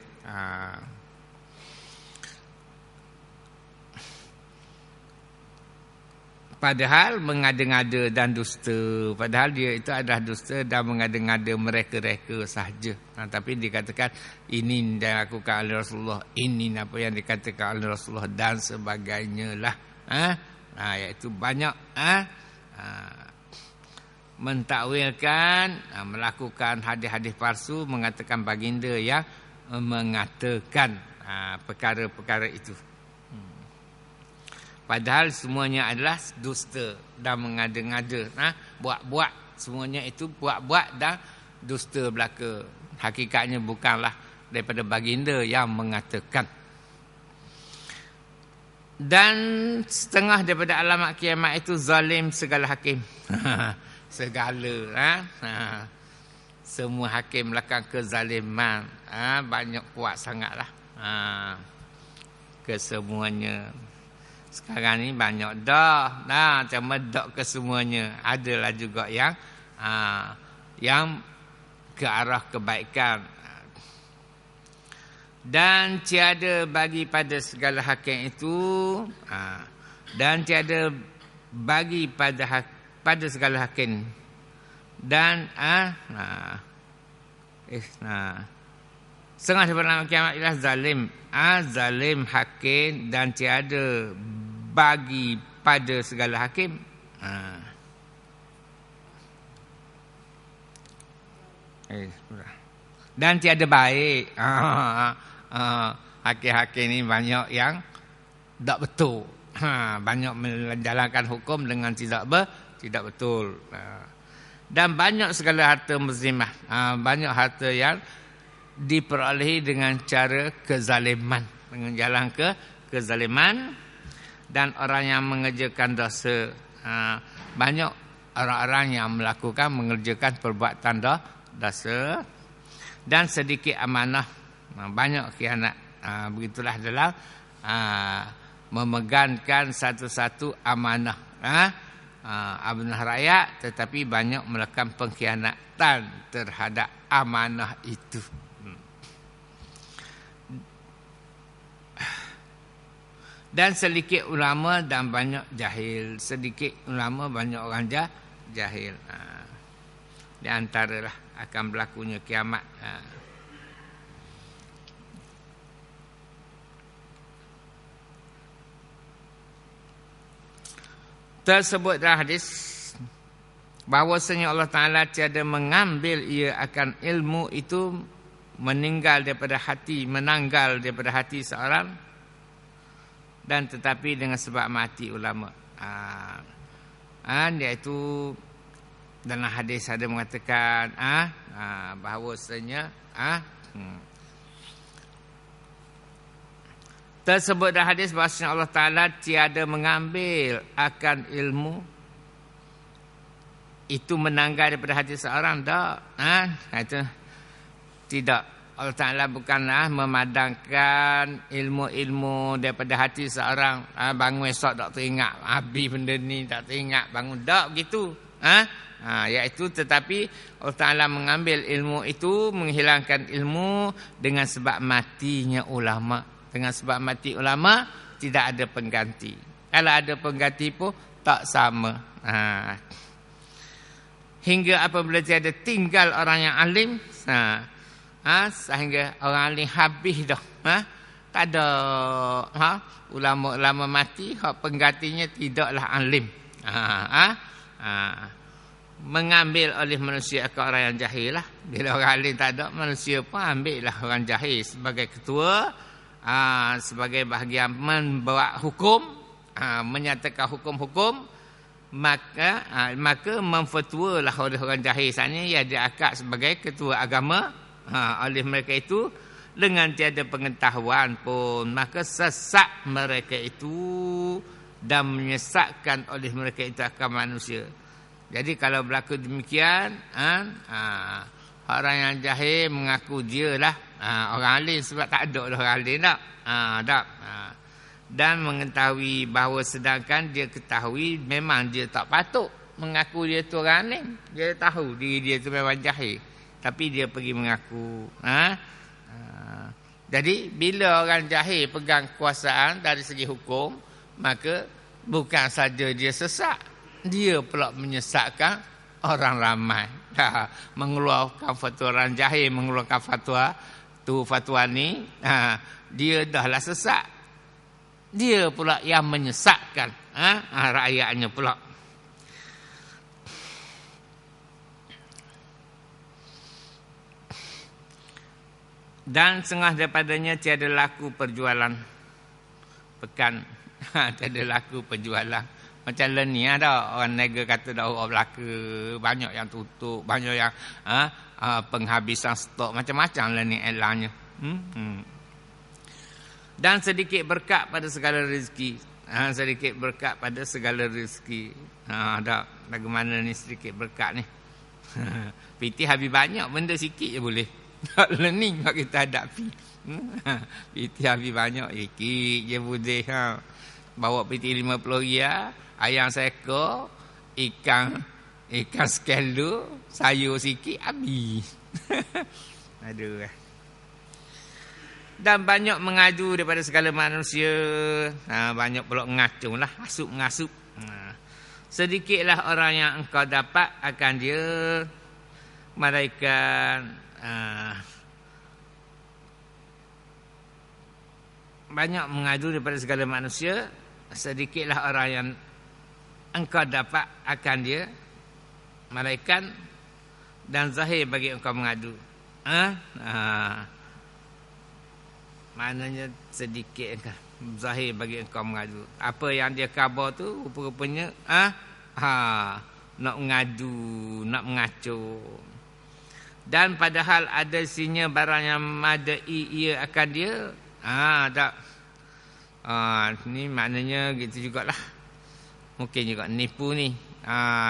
Padahal mengada-ngada dan dusta. Padahal dia itu adalah dusta dan mengada-ngada mereka-reka sahaja. Tapi dikatakan ini yang dilakukan oleh Rasulullah, ini apa yang dikatakan oleh Rasulullah dan sebagainya lah. Iaitu banyak mentakwilkan, melakukan hadis-hadis palsu, mengatakan baginda yang mengatakan perkara-perkara itu. Padahal semuanya adalah dusta dan mengada-ngada. Buat-buat semuanya itu buat-buat dan dusta belaka. Hakikatnya bukanlah daripada baginda yang mengatakan. Dan setengah daripada alamat kiamat itu zalim segala hakim. Segala. Semua hakim melakukan kezaliman. Banyak kuat sangatlah. Kesemuanya. Sekarang ni banyak dah. Cuma dak ke semuanya. Adalah juga yang ke arah kebaikan. Dan tiada bagi pada segala hakim itu. Dan tiada bagi pada segala hakim. Dan setengah daripada kiamat ialah zalim. Zalim hakim dan tiada bagi pada segala hakim. Dan tiada baik. Hakim-hakim ni banyak yang tak betul. Banyak menjalankan hukum dengan tidak betul. Dan banyak segala harta muzlimah. Banyak harta yang diperolehi dengan cara kezaliman, dengan jalan kezaliman. Dan orang yang mengerjakan dosa, banyak orang-orang yang mengerjakan perbuatan dosa. Dan sedikit amanah, banyak khianat. Begitulah dalam memegangkan satu-satu amanah. Amanah rakyat, tetapi banyak melakukan pengkhianatan terhadap amanah itu. Dan sedikit ulama dan banyak jahil. Sedikit ulama, banyak orang jahil. Di antaralah akan berlakunya kiamat. Tersebut dalam hadis bahwasanya Allah Ta'ala tiada mengambil ia akan ilmu itu menanggal daripada hati seorang, dan tetapi dengan sebab mati ulama. Iaitu dalam hadis ada mengatakan bahawasanya tersebut dalam hadis bahawasanya Allah Ta'ala tiada mengambil akan ilmu itu menanggal daripada hati seorang. Itu tidak. Allah Ta'ala bukanlah memadamkan ilmu-ilmu daripada hati seorang. Bangun esok tak teringat, habis benda ni tak teringat, bangun tak begitu. Iaitu tetapi Allah Ta'ala mengambil ilmu itu, menghilangkan ilmu dengan sebab matinya ulama. Dengan sebab mati ulama tidak ada pengganti. Kalau ada pengganti pun tak sama. Hingga apabila tiada tinggal orang yang alim, sehingga orang alim habis dah. Tak ada ulama-ulama mati, penggantinya tidaklah alim. Mengambil oleh manusia ke orang yang jahil lah. Bila orang alim tak ada, manusia pun ambil lah orang jahil sebagai ketua, sebagai bahagian membawa hukum, menyatakan hukum-hukum, maka memfatwalah oleh orang jahil sana, ia diangkat sebagai ketua agama oleh mereka itu dengan tiada pengetahuan pun, maka sesat mereka itu dan menyesatkan oleh mereka itu akan manusia. Jadi kalau berlaku demikian, orang yang jahil mengaku dia lah orang alim, sebab tak ada orang alim tak. Dan mengetahui bahawa sedangkan dia ketahui memang dia tak patut mengaku dia tu orang alim. Dia tahu diri dia tu memang jahil, tapi dia pergi mengaku. Jadi bila orang jahil pegang kekuasaan dari segi hukum, maka bukan saja dia sesat, dia pula menyesatkan orang ramai. Mengeluarkan fatwa orang jahil, mengeluarkan fatwa ni, dia dahlah sesat. Dia pula yang menyesatkan rakyatnya pula. Dan setengah daripadanya tiada laku perjualan pekan. Tiada laku perjualan. Macam ni ada orang niaga kata dah orang belaka, banyak yang tutup, banyak yang penghabisan stok, macam-macam lah ni elannya. Dan sedikit berkat pada segala rezeki. Sedikit berkat pada segala rezeki. Ada bagaimana ni sedikit berkat ni. Piti habis banyak, benda sikit je boleh. Tak learning kalau kita hadapi. Piti habis banyak, sikit je boleh. Bawa piti 50 ria, ayam seekor, ikan skelo, sayur sikit, habis. Aduh. Dan banyak mengadu daripada segala manusia. Banyak pula ngacung lah, asup-ngasup. Sedikitlah orang yang engkau dapat akan dia malaikat. Banyak mengadu daripada segala manusia, sedikitlah orang yang engkau dapat akan dia malaikat, dan zahir bagi engkau mengadu. Maknanya sedikit zahir bagi engkau mengadu. Apa yang dia khabar tu rupa-rupanya nak mengadu, nak mengacung. Dan padahal ada sinya barang yang madai ia akan dia. Tak. Ni maknanya gitu jugalah. Mungkin juga nipu ni.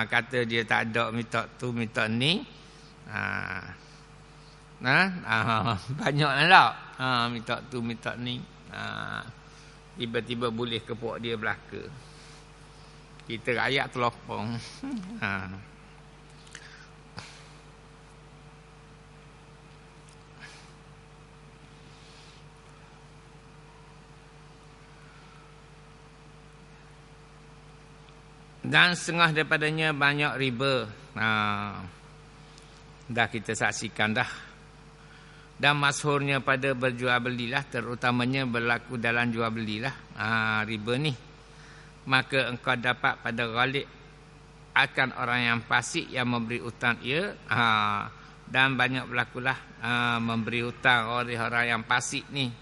Kata dia tak ada, minta tu, minta ni. Banyaklah tak. Minta tu, minta ni. Tiba-tiba boleh kepuk dia belaka. Kita rakyat terlopong. Dan setengah daripadanya banyak riba. Dah kita saksikan dah. Dan masyhurnya pada berjual belilah, terutamanya berlaku dalam jual belilah riba ni. Maka engkau dapat pada ghalib akan orang yang fasik yang memberi hutang ia. Dan banyak berlakulah memberi hutang oleh orang yang fasik ni.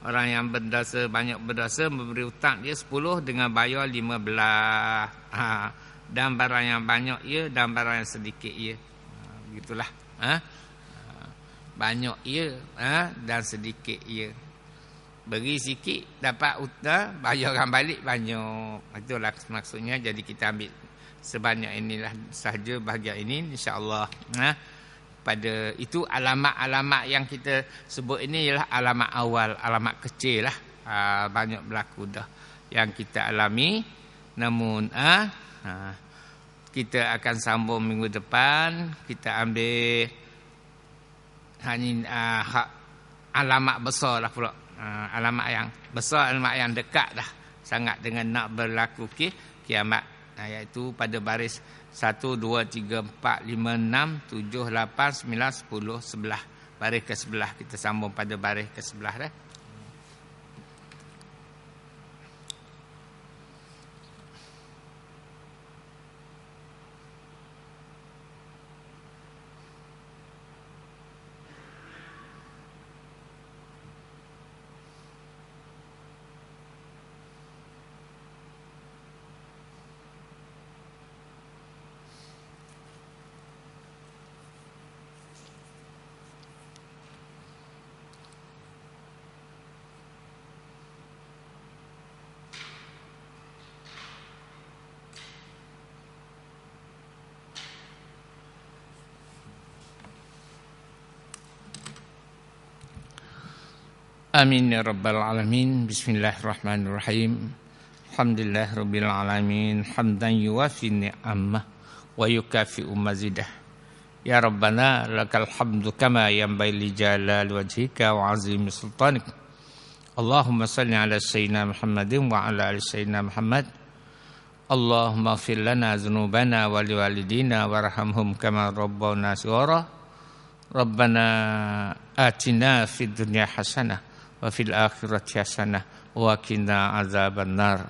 Orang yang berdosa, banyak berdosa, memberi hutang dia 10 dengan bayar 15. Dan barang yang banyak ia dan barang yang sedikit ia. Begitulah. Banyak ia dan sedikit ia. Beri sikit dapat hutang, bayarkan balik banyak. Itulah maksudnya. Jadi kita ambil sebanyak inilah sahaja bahagian ini, insya-Allah. Pada itu alamat-alamat yang kita sebut ini ialah alamat awal, alamat kecil lah. Banyak berlaku dah yang kita alami. Namun kita akan sambung minggu depan. Kita ambil alamat besar lah pula. Alamat yang besar, alamat yang dekat dah sangat dengan nak berlaku kiamat. Iaitu pada baris 1, 2, 3, 4, 5, 6, 7, 8, 9, 10, 11. Baris ke sebelah. Kita sambung pada baris ke sebelah dah. Amin ya rabbal alamin. Bismillahirrahmanirrahim. Alhamdulillah rabbil alamin. Hamdan yuwafi ni'amah wa yukafi'u mazidah. Ya Rabbana lakal hamdu kama yanbaghi li jalali wajhika wa azimi sultanik. Allahumma salli ala sayyidina Muhammadin wa ala ali sayyidina Muhammad. Allahumma ighfir lana dzunubana wa liwalidina warhamhum kama rabbawna shighara. Rabbana atina fid dunya hasanah wa fil akhirati hasanah wa qina azabannar.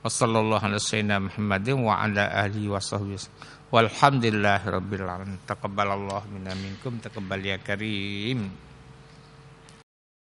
Wa sallallahu ala sayyidina Muhammadin wa ala alihi wa sahbihi. Walhamdulillahirabbil alamin. Taqabbalallahu minna minkum taqabbal ya karim.